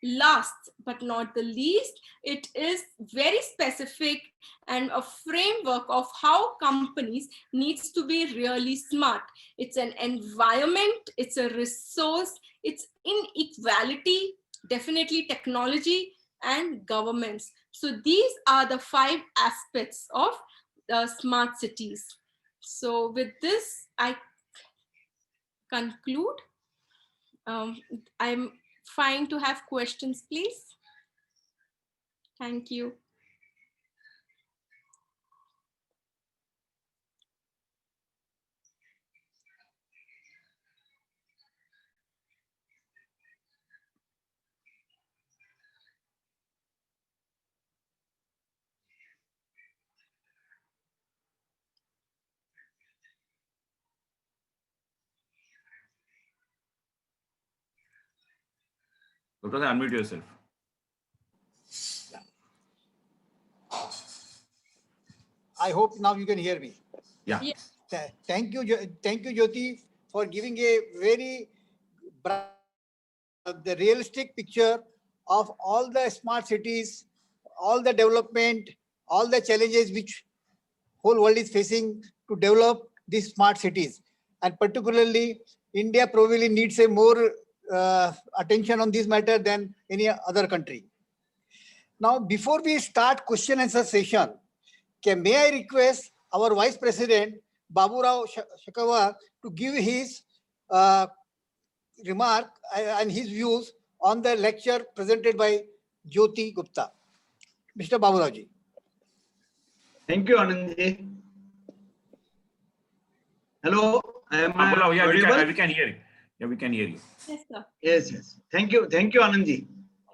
Last but not the least, it is very specific and a framework of how companies needs to be really smart. It's an environment, it's a resource, it's inequality, definitely technology and governments. So these are the 5 aspects of the smart cities. So with this, I conclude. I'm fine to have questions, please. Thank you. Dr. Unmute yourself. I hope now you can hear me. Yeah. Thank you, Jyoti, for giving a very the realistic picture of all the smart cities, all the development, all the challenges which whole world is facing to develop these smart cities. And particularly, India probably needs a more attention on this matter than any other country. Now, before we start question answer session, may I request our Vice President, Baburao Shekhawat, to give his remark and his views on the lecture presented by Jyoti Gupta. Mr. Baburao ji. Thank you, Anandji. Hello, Yeah, audible? we can hear you. Yeah, we can hear you. Yes, sir. Yes. Thank you, Anandji.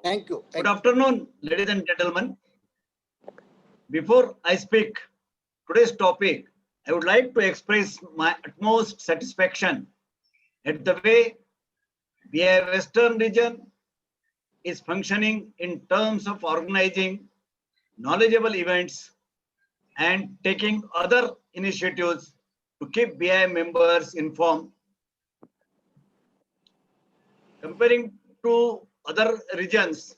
Thank you. Good afternoon, ladies and gentlemen. Before I speak today's topic, I would like to express my utmost satisfaction at the way BI Western region is functioning in terms of organizing knowledgeable events and taking other initiatives to keep BI members informed. Comparing to other regions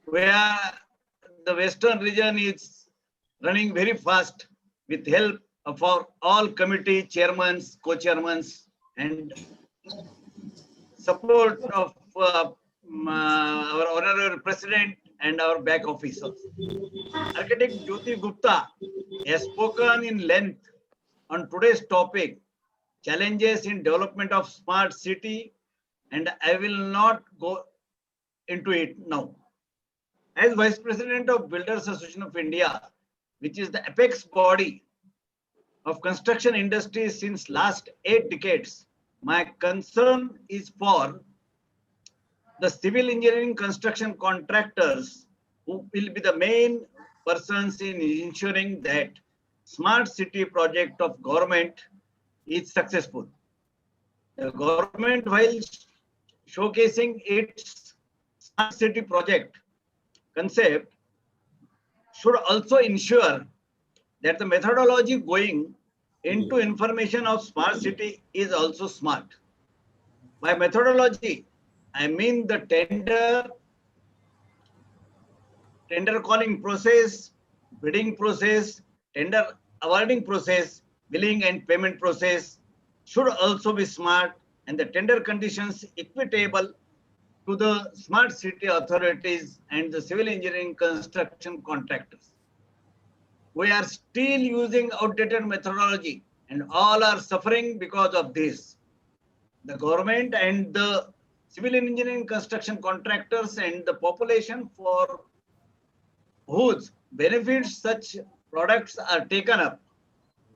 where the Western region is running very fast with help of our all committee chairmen, co-chairmen, and support of our honorary president and our back officers. Architect Jyoti Gupta has spoken in length on today's topic, challenges in development of smart city, and I will not go into it now. As Vice President of Builders Association of India, which is the apex body of construction industry since last 8 decades, My concern is for the civil engineering construction contractors who will be the main persons in ensuring that smart city project of government is successful. The government, while showcasing its smart city project concept, should also ensure that the methodology going into information of smart city is also smart. By methodology, I mean the tender calling process, bidding process, tender awarding process, billing and payment process should also be smart, and the tender conditions equitable to the smart city authorities and the civil engineering construction contractors. We are still using outdated methodology and all are suffering because of this. The government and the civil engineering construction contractors and the population for whose benefits such products are taken up,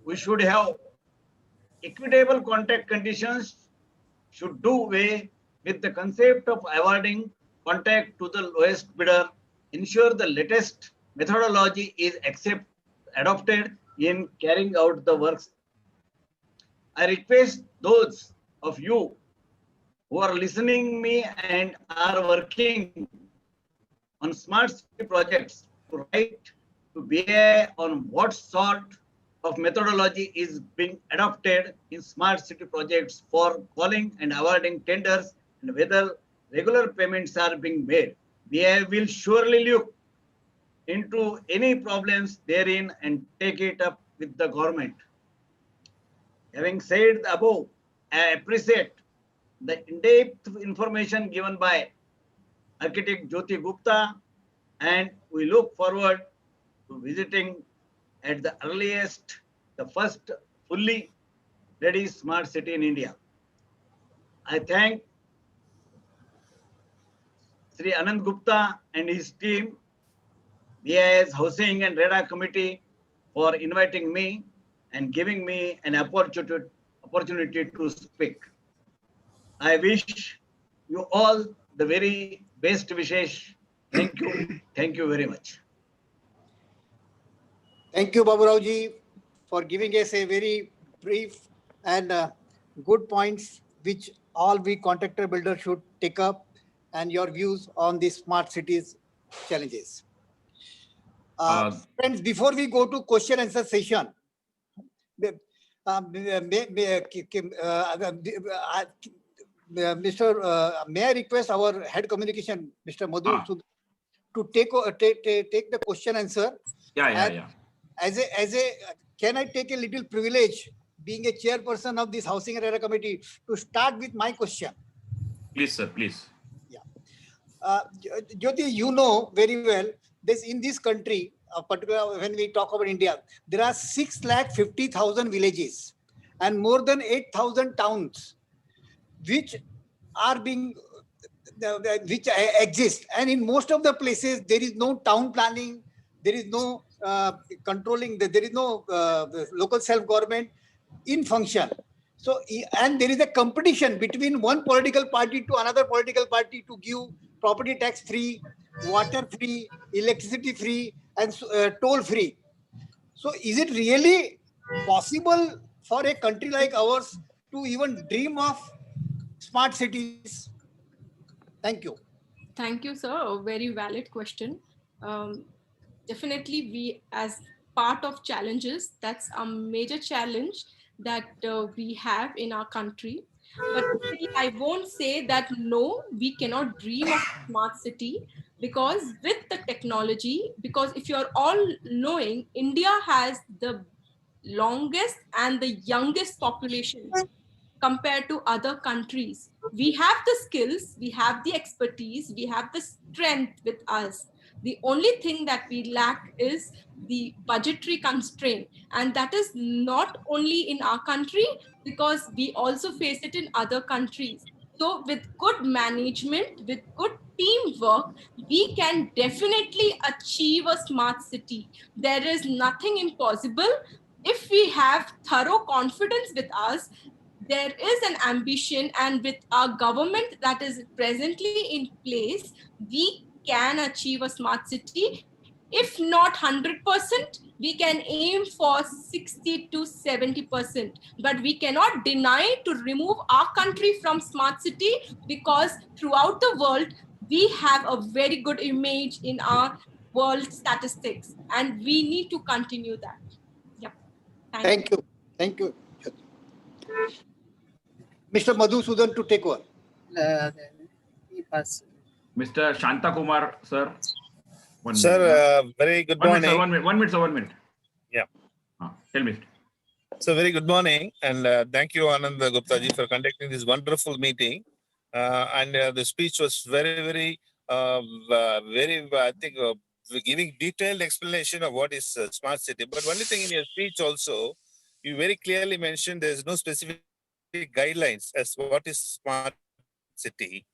we should have equitable contract conditions, should do away with the concept of awarding contract to the lowest bidder, ensure the latest methodology is adopted in carrying out the works. I request those of you who are listening me and are working on smart city projects to write to BI on what sort of methodology is being adopted in smart city projects for calling and awarding tenders and whether regular payments are being made. BI will surely look into any problems therein and take it up with the government. Having said the above, I appreciate the in-depth information given by Architect Jyoti Gupta, and we look forward to visiting at the earliest the first fully ready smart city in India. I thank Sri Anand Gupta and his team, BIS Housing and Radar Committee, for inviting me and giving me an opportunity to speak. I wish you all the very best wishes. Thank you. Thank you very much. Thank you, Babu Rao-ji, for giving us a very brief and good points which all we contractor builders should take up, and your views on the smart cities challenges. Friends, before we go to question answer session, may I request our head communication, Mr. Madhu, to take the question answer. Yeah. Can I take a little privilege, being a chairperson of this Housing and Radar Committee, to start with my question? Please, sir, please. Yeah. Jyoti, you know very well, in this country, particularly when we talk about India, there are 650,000 villages and more than 8,000 towns which are being which exist, and in most of the places there is no town planning, there is no controlling, there is no local self-government in function. So, and there is a competition between one political party to another political party to give property tax free, water free, electricity free, and toll free. So is it really possible for a country like ours to even dream of smart cities? Thank you. Thank you, sir. A very valid question. Definitely, we as part of challenges, that's a major challenge that we have in our country. But I won't say that no, we cannot dream of smart city, because with the technology, because if you're all knowing, India has the longest and the youngest population compared to other countries. We have the skills, we have the expertise, we have the strength with us. The only thing that we lack is the budgetary constraint. And that is not only in our country, because we also face it in other countries. So with good management, with good teamwork, we can definitely achieve a smart city. There is nothing impossible if we have thorough confidence with us. there is an ambition, and with our government that is presently in place, we can achieve a smart city. If not 100%, we can aim for 60 to 70%. But we cannot deny to remove our country from smart city, because throughout the world, we have a very good image in our world statistics, and we need to continue that. Yeah. Thank you. Thank you. Mr. Madhusudan to take over. Mr. Shanta Kumar, sir. One minute. Sir, very good morning. 1 minute, sir, 1 minute. Yeah. Tell me. So very good morning, and thank you, Anand Gupta ji, for conducting this wonderful meeting. And the speech was very, I think, giving detailed explanation of what is smart city. But only thing in your speech also, you very clearly mentioned there is no specific guidelines as what is smart city.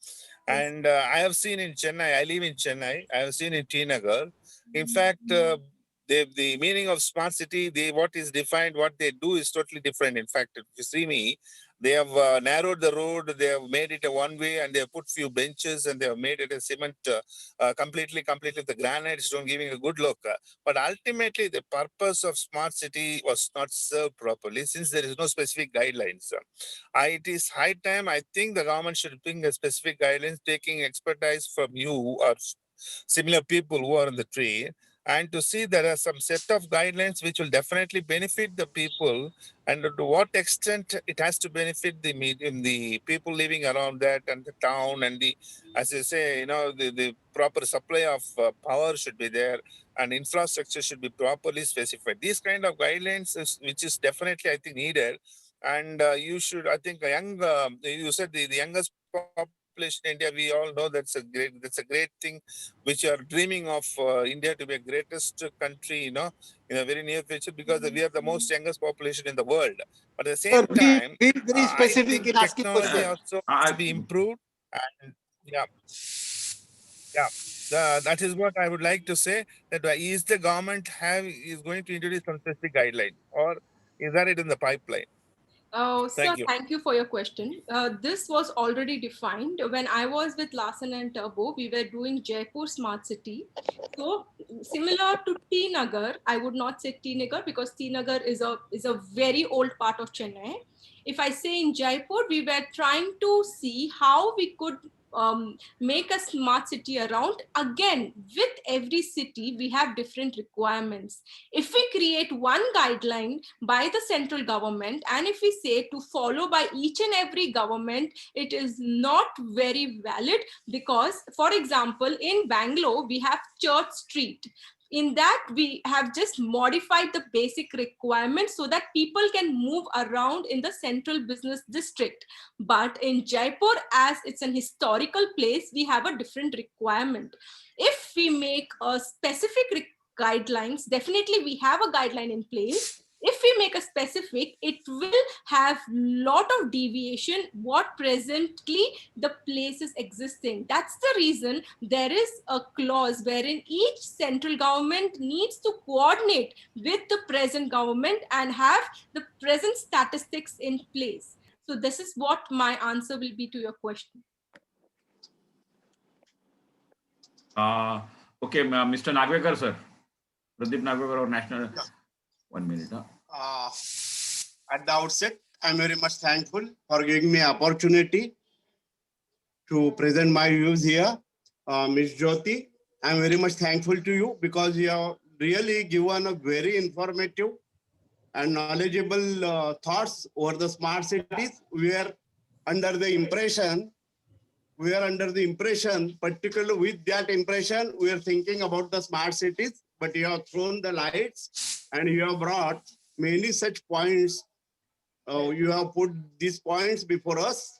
And I have seen in Chennai, I live in Chennai, I have seen in T Nagar. In fact, the meaning of smart city, what is defined, what they do is totally different. In fact, if you see me, they have narrowed the road, they have made it a one way, and they have put few benches, and they have made it a cement, completely the granites don't giving a good look. But ultimately, the purpose of smart city was not served properly, since there is no specific guidelines. It is high time, I think the government should bring a specific guidelines, taking expertise from you or similar people who are in the tree, and to see there are some set of guidelines which will definitely benefit the people, and to what extent it has to benefit the people living around that, and the town, and the, as you say, the proper supply of power should be there, and infrastructure should be properly specified. These kind of guidelines which is definitely, I think, needed. And you should, I think, you said the youngest population in India, we all know that's a great thing, which you are dreaming of India to be a greatest country, in a very near future, because we are the most youngest population in the world. But at the same time, Be very specific in asking technology questions. also has to be improved. And that is what I would like to say, that is the government is going to introduce some specific guideline, or is that it in the pipeline? Sir, thank you for your question. This was already defined. When I was with Larsen and Turbo, we were doing Jaipur Smart City. So similar to T Nagar, I would not say T Nagar, because T Nagar is a very old part of Chennai. If I say in Jaipur, we were trying to see how we could make a smart city around. Again, with every city, we have different requirements. If we create one guideline by the central government, and if we say to follow by each and every government, it is not very valid, because, for example, in Bangalore, we have Church Street. In that, we have just modified the basic requirements so that people can move around in the central business district. But in Jaipur, as it's an historical place, we have a different requirement. If we make a specific guidelines, definitely we have a guideline in place. If we make a specific, it will have lot of deviation what presently the place is existing. That's the reason there is a clause wherein each central government needs to coordinate with the present government and have the present statistics in place. So this is what my answer will be to your question. Okay, Mr. Nagvekar, sir. Pradeep Nagvekar or National. Yeah. 1 minute. At the outset, I'm very much thankful for giving me opportunity to present my views here. Ms. Jyoti, I'm very much thankful to you, because you have really given a very informative and knowledgeable thoughts over the smart cities. We are under the impression, particularly with that impression, we are thinking about the smart cities, but you have thrown the lights and you have brought many such points. You have put these points before us,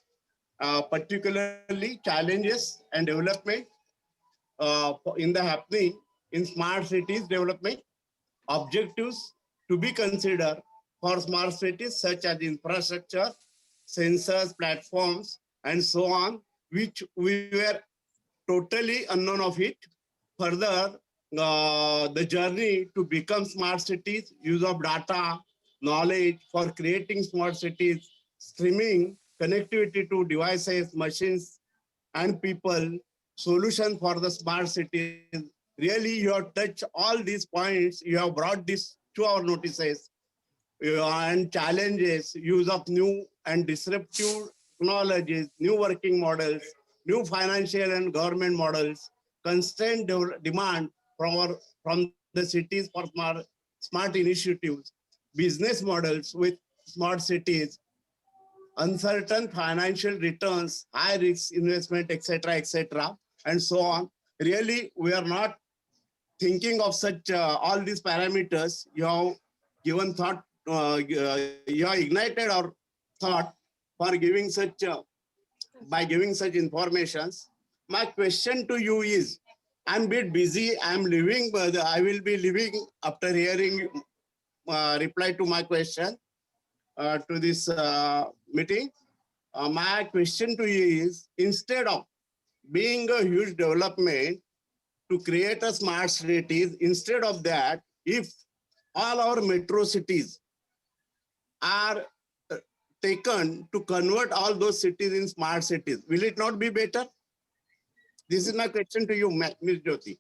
particularly challenges and development in the happening in smart cities development, objectives to be considered for smart cities, such as infrastructure, sensors, platforms, and so on, which we were totally unknown of it. Further, the journey to become smart cities, use of data, knowledge for creating smart cities, streaming, connectivity to devices, machines, and people, solution for the smart cities. Really, you have touched all these points. You have brought this to our notices and challenges, use of new and disruptive technologies, new working models, new financial and government models, constant demand from the cities for smart initiatives, business models with smart cities, uncertain financial returns, high risk investment, etc., and so on. Really, we are not thinking of such all these parameters. You have given thought, you have ignited our thought for giving such, by giving such informations. My question to you is, I'm a bit busy, I'm leaving, but I will be leaving after hearing reply to my question to this meeting. My question to you is, instead of being a huge development to create a smart cities, instead of that, if all our metro cities are taken to convert all those cities in smart cities, will it not be better? This is my question to you, Ms. Jyoti.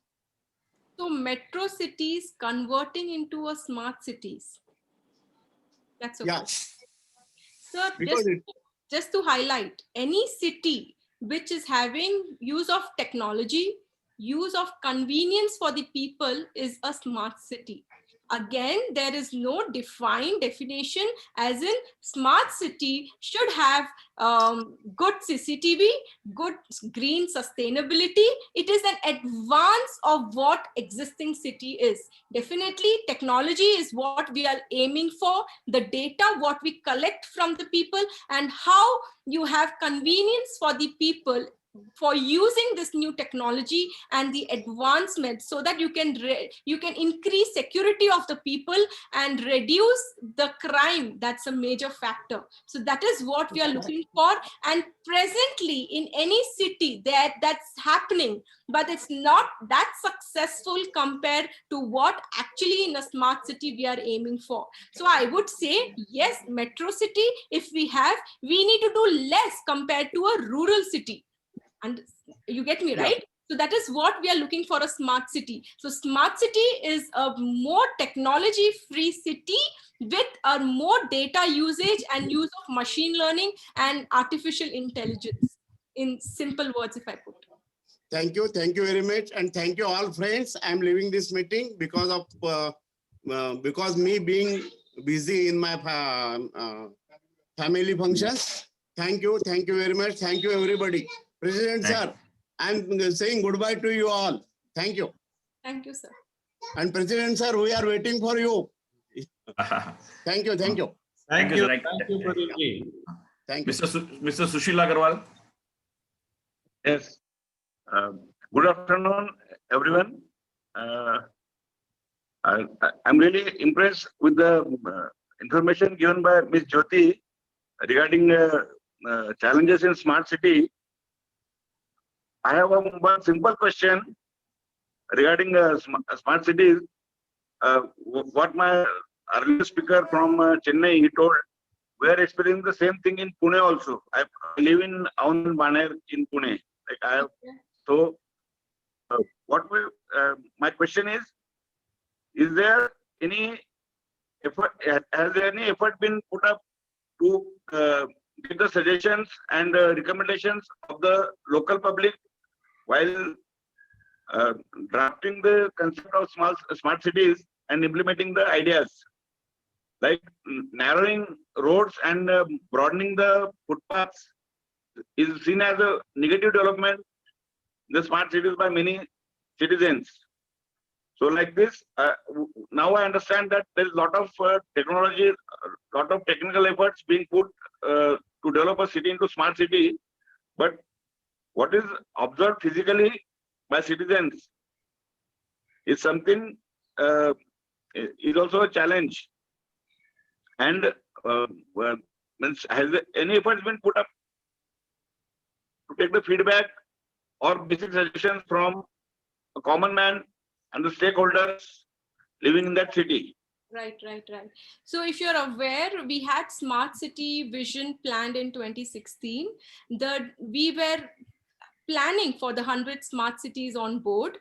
So metro cities converting into a smart cities. That's okay. Yeah. So Because just to highlight, any city which is having use of technology, use of convenience for the people is a smart city. Again, there is no defined definition, as in smart city should have good CCTV, good green sustainability. It is an advance of what existing city is. Definitely technology is what we are aiming for, the data what we collect from the people, and how you have convenience for the people for using this new technology and the advancement, so that you can increase security of the people and reduce the crime. That's a major factor. So that is what we are looking for, and presently in any city that's happening, but it's not that successful compared to what actually in a smart city we are aiming for. So I would say, yes, metro city, if we need to do less compared to a rural city. And you get me, right? So that is what we are looking for, a smart city. So smart city is a more technology free city with a more data usage and use of machine learning and artificial intelligence, in simple words, if I put. Thank you very much, and thank you all friends. I'm leaving this meeting because of because me being busy in my family functions. Thank you very much. Thank you everybody. President sir, I'm saying goodbye to you all. Thank you. Thank you, sir. And President sir, we are waiting for you. Thank you. Thank you, Pradeep ji. Thank you. Mr. Sushil Agarwal. Yes. Good afternoon, everyone. I'm really impressed with the information given by Ms. Jyoti regarding challenges in smart city. I have one simple question regarding smart cities. What my earlier speaker from Chennai, he told, we are experiencing the same thing in Pune also. I live in Aun Baner in Pune. So my question is there any effort, has there any effort been put up to give the suggestions and recommendations of the local public while drafting the concept of smart cities and implementing the ideas, like narrowing roads and broadening the footpaths is seen as a negative development in the smart cities by many citizens. So like this, now I understand that there is a lot of technology, a lot of technical efforts being put to develop a city into smart city, but what is observed physically by citizens is something, is also a challenge. And has any efforts been put up to take the feedback or basic suggestions from a common man and the stakeholders living in that city? Right. So if you're aware, we had Smart City Vision planned in 2016. We were planning for the 100 smart cities on board.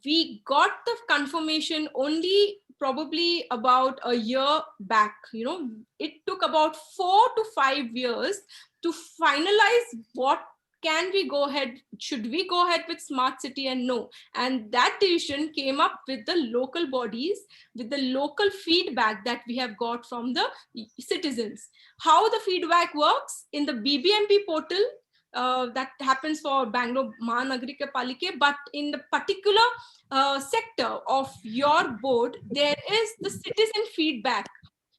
We got the confirmation only probably about a year back. It took about 4 to 5 years to finalize what can we go ahead, should we go ahead with smart city and no. And that decision came up with the local bodies, with the local feedback that we have got from the citizens. How the feedback works in the BBMP portal, that happens for Bangalore Mahanagarika Palike, but in the particular sector of your board, there is the citizen feedback,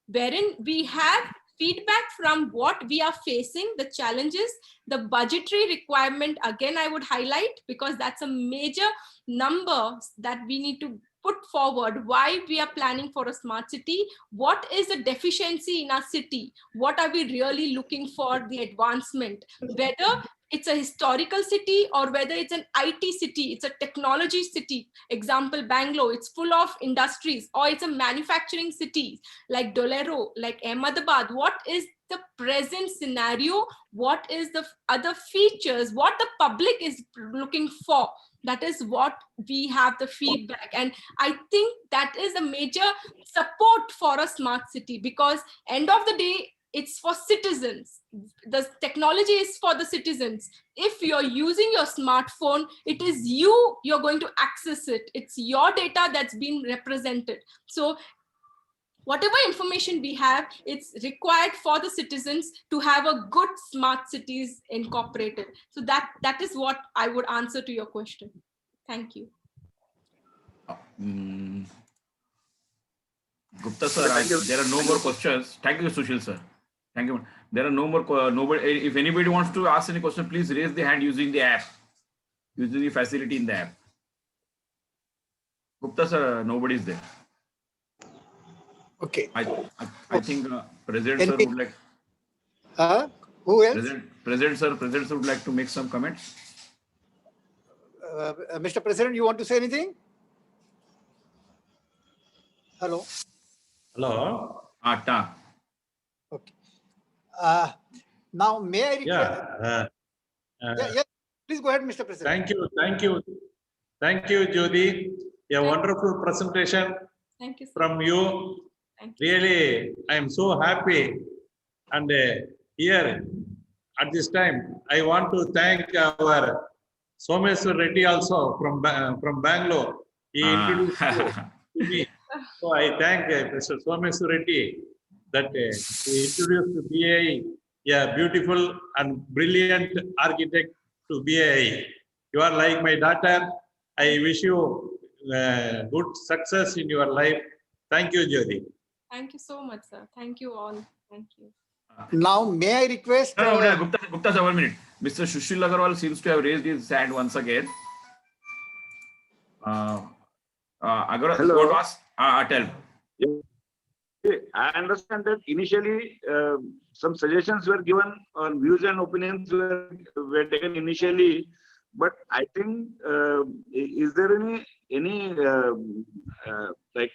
wherein we have feedback from what we are facing, the challenges, the budgetary requirement. Again, I would highlight, because that's a major number that we need to put forward, why we are planning for a smart city, what is the deficiency in our city, what are we really looking for the advancement, whether it's a historical city or whether it's an IT city, it's a technology city. Example, Bangalore, it's full of industries, or it's a manufacturing city like Dolero, like Ahmedabad. What is the present scenario? What is the other features? What the public is looking for? That is what we have the feedback. And I think that is a major support for a smart city, because end of the day, it's for citizens. The technology is for the citizens. If you're using your smartphone, it is you're going to access it. It's your data that's been represented. So whatever information we have, it's required for the citizens to have a good smart cities incorporated. So that is what I would answer to your question. Thank you. Gupta sir, there are no more questions. Thank you, Sushil sir. Thank you. There are no more, nobody, if anybody wants to ask any question, please raise the hand using the app, using the facility in the app. Gupta sir, nobody is there. Okay. I think President sir would like. Who else? President sir would like to make some comments. Mr. President, you want to say anything? Hello. Hello. Okay. Now, may I request? Yeah. Please go ahead, Mr. President. Thank you, Jyoti. A wonderful presentation. Thank you, sir. From you. Really, I am so happy. And here, at this time, I want to thank our Someswar Reddy also from Bangalore. He introduced you to me. So I thank Mr. Someswar Reddy that he introduced BAI, a beautiful and brilliant architect to BAI. You are like my daughter. I wish you good success in your life. Thank you, Jyoti. Thank you so much, sir. Thank you all. Thank you. Now, may I request? Gupta sir, 1 minute. Mr. Sushil Agarwal seems to have raised his hand once again. Agarwal, Hello. what was? Tell. I understand that initially some suggestions were given or views and opinions were taken initially, but I think is there any like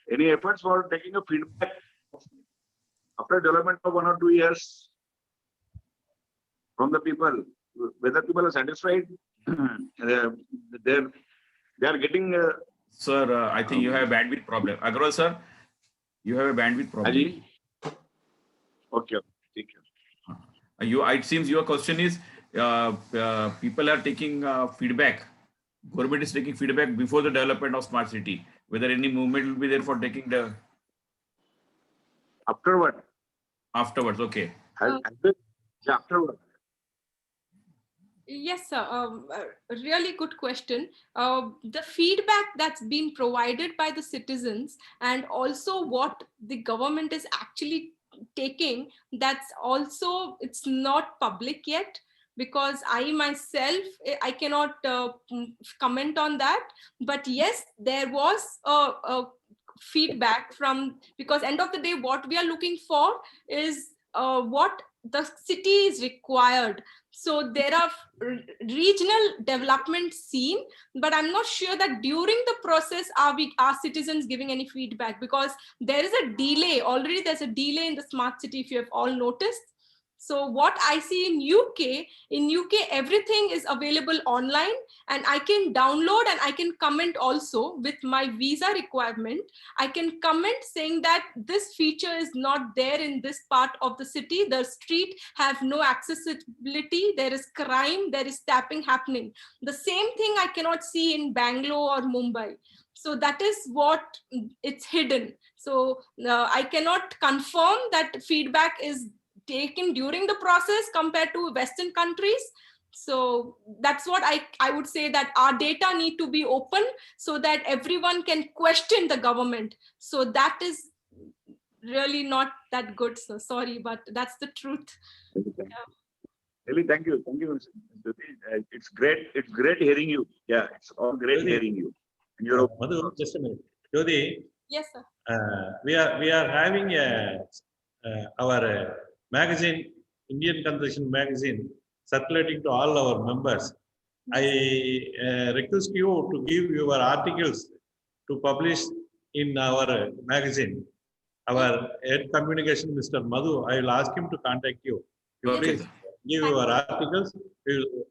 any efforts for taking a feedback after development of 1 or 2 years from the people, whether people are satisfied? They are getting. Sir, I think you have a bandwidth problem. Agarwal sir, you have a bandwidth problem. Okay. Thank you. It seems your question is people are taking feedback. Government is taking feedback before the development of smart city. Whether any movement will be there for taking the afterward. Afterwards, okay. Afterward. Yes, sir. A really good question. The feedback that's been provided by the citizens, and also what the government is actually taking, that's also, it's not public yet, because I myself, I cannot comment on that. But yes, there was a feedback from, because end of the day, what we are looking for is what the city is required. So there are regional development seen, but I'm not sure that during the process are citizens giving any feedback, because there is a delay already. There's a delay in the smart city, if you have all noticed. So what I see in UK, everything is available online, and I can download and I can comment also with my visa requirement. I can comment saying that this feature is not there in this part of the city. The street have no accessibility. There is crime. There is tapping happening. The same thing I cannot see in Bangalore or Mumbai. So that is what it's hidden. So I cannot confirm that feedback is taken during the process compared to Western countries. So that's what I would say, that our data need to be open so that everyone can question the government. So that is really not that good. So sorry, but that's the truth. Really, thank you. Thank you. It's great. It's great hearing you. Yeah, it's all great hearing you. And you're Madhu, just a minute. Jyoti, Yes, sir. we are having our magazine, Indian Conversation magazine, circulating to all our members. I request you to give your articles to publish in our magazine. Our head communication, Mr. Madhu, I will ask him to contact you. You Okay, please sir. give your articles. We will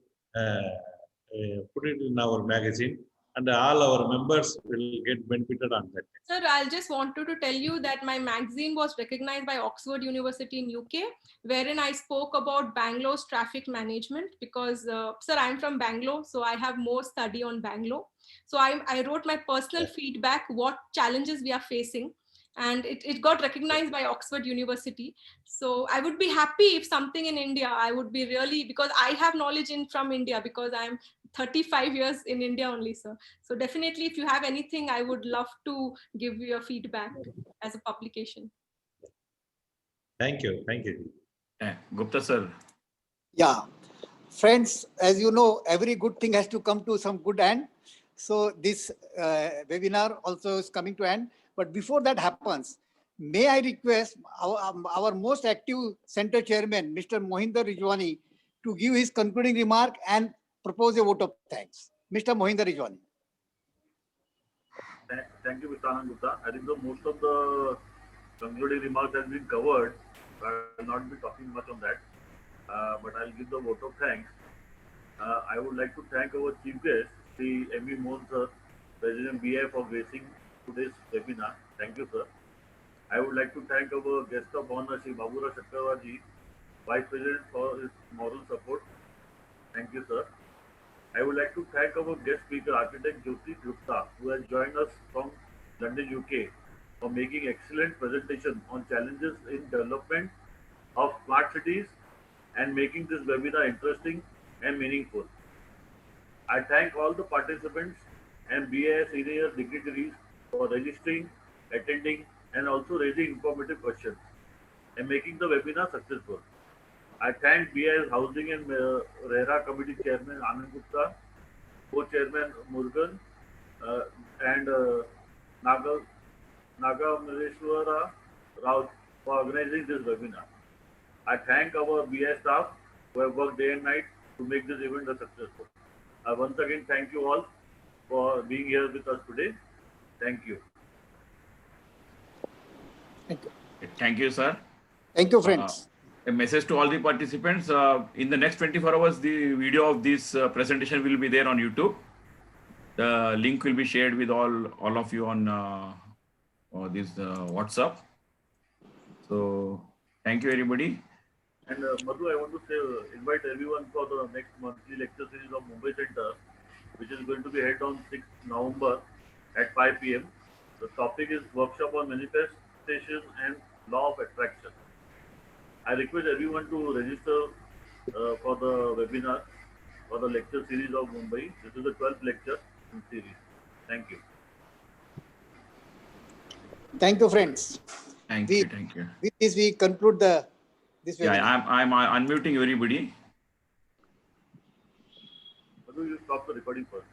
put it in our magazine, and all our members will get benefited on that. Sir, I just wanted to tell you that my magazine was recognized by Oxford University in UK, wherein I spoke about Bangalore's traffic management, because, sir, I'm from Bangalore, so I have more study on Bangalore. So I wrote my personal feedback, what challenges we are facing, and it got recognized by Oxford University. So I would be happy if something in India, I would be really, because I have knowledge from India, because I'm 35 years in India only, sir. So definitely, if you have anything, I would love to give you a feedback as a publication. Thank you. Thank you. Gupta sir. Yeah. Friends, as you know, every good thing has to come to some good end. So this webinar also is coming to end. But before that happens, may I request our most active center chairman, Mr. Mohinder Rijwani, to give his concluding remark and propose a vote of thanks. Mr. Mohinder Rijwani. Thank you, Mr. Anand Gupta. I think most of the concluding remarks have been covered. So I will not be talking much on that, but I'll give the vote of thanks. I would like to thank our chief guest, Sri M.V. Mohan sir, President BI, for gracing today's webinar. Thank you, sir. I would like to thank our guest of honor, Sri Babura Chakravarti, Vice President, for his moral support. Thank you, sir. I would like to thank our guest speaker, Architect Jyoti Gupta, who has joined us from London, UK, for making excellent presentation on challenges in development of smart cities and making this webinar interesting and meaningful. I thank all the participants and BIS senior dignitaries for registering, attending, and also raising informative questions and making the webinar successful. I thank BIS Housing and RERA Committee Chairman Anand Gupta, Co-Chairman Murugan, and Naga Mireshwara Rao for organizing this webinar. I thank our BIS staff who have worked day and night to make this event a successful. I once again thank you all for being here with us today. Thank you. Thank you, sir. Thank you, friends. A message to all the participants. In the next 24 hours, the video of this presentation will be there on YouTube. The link will be shared with all of you on this WhatsApp. So thank you, everybody. And Madhu, I want to say, invite everyone for the next monthly lecture series of Mumbai Center, which is going to be held on 6th November at 5 p.m. The topic is workshop on manifestation and law of attraction. I request everyone to register for the webinar for the lecture series of Mumbai. This is the 12th lecture in series. Thank you. Thank you, friends. Thank you. With this, we conclude this webinar. Yeah, I'm unmuting everybody. Madhu, you stop the recording first.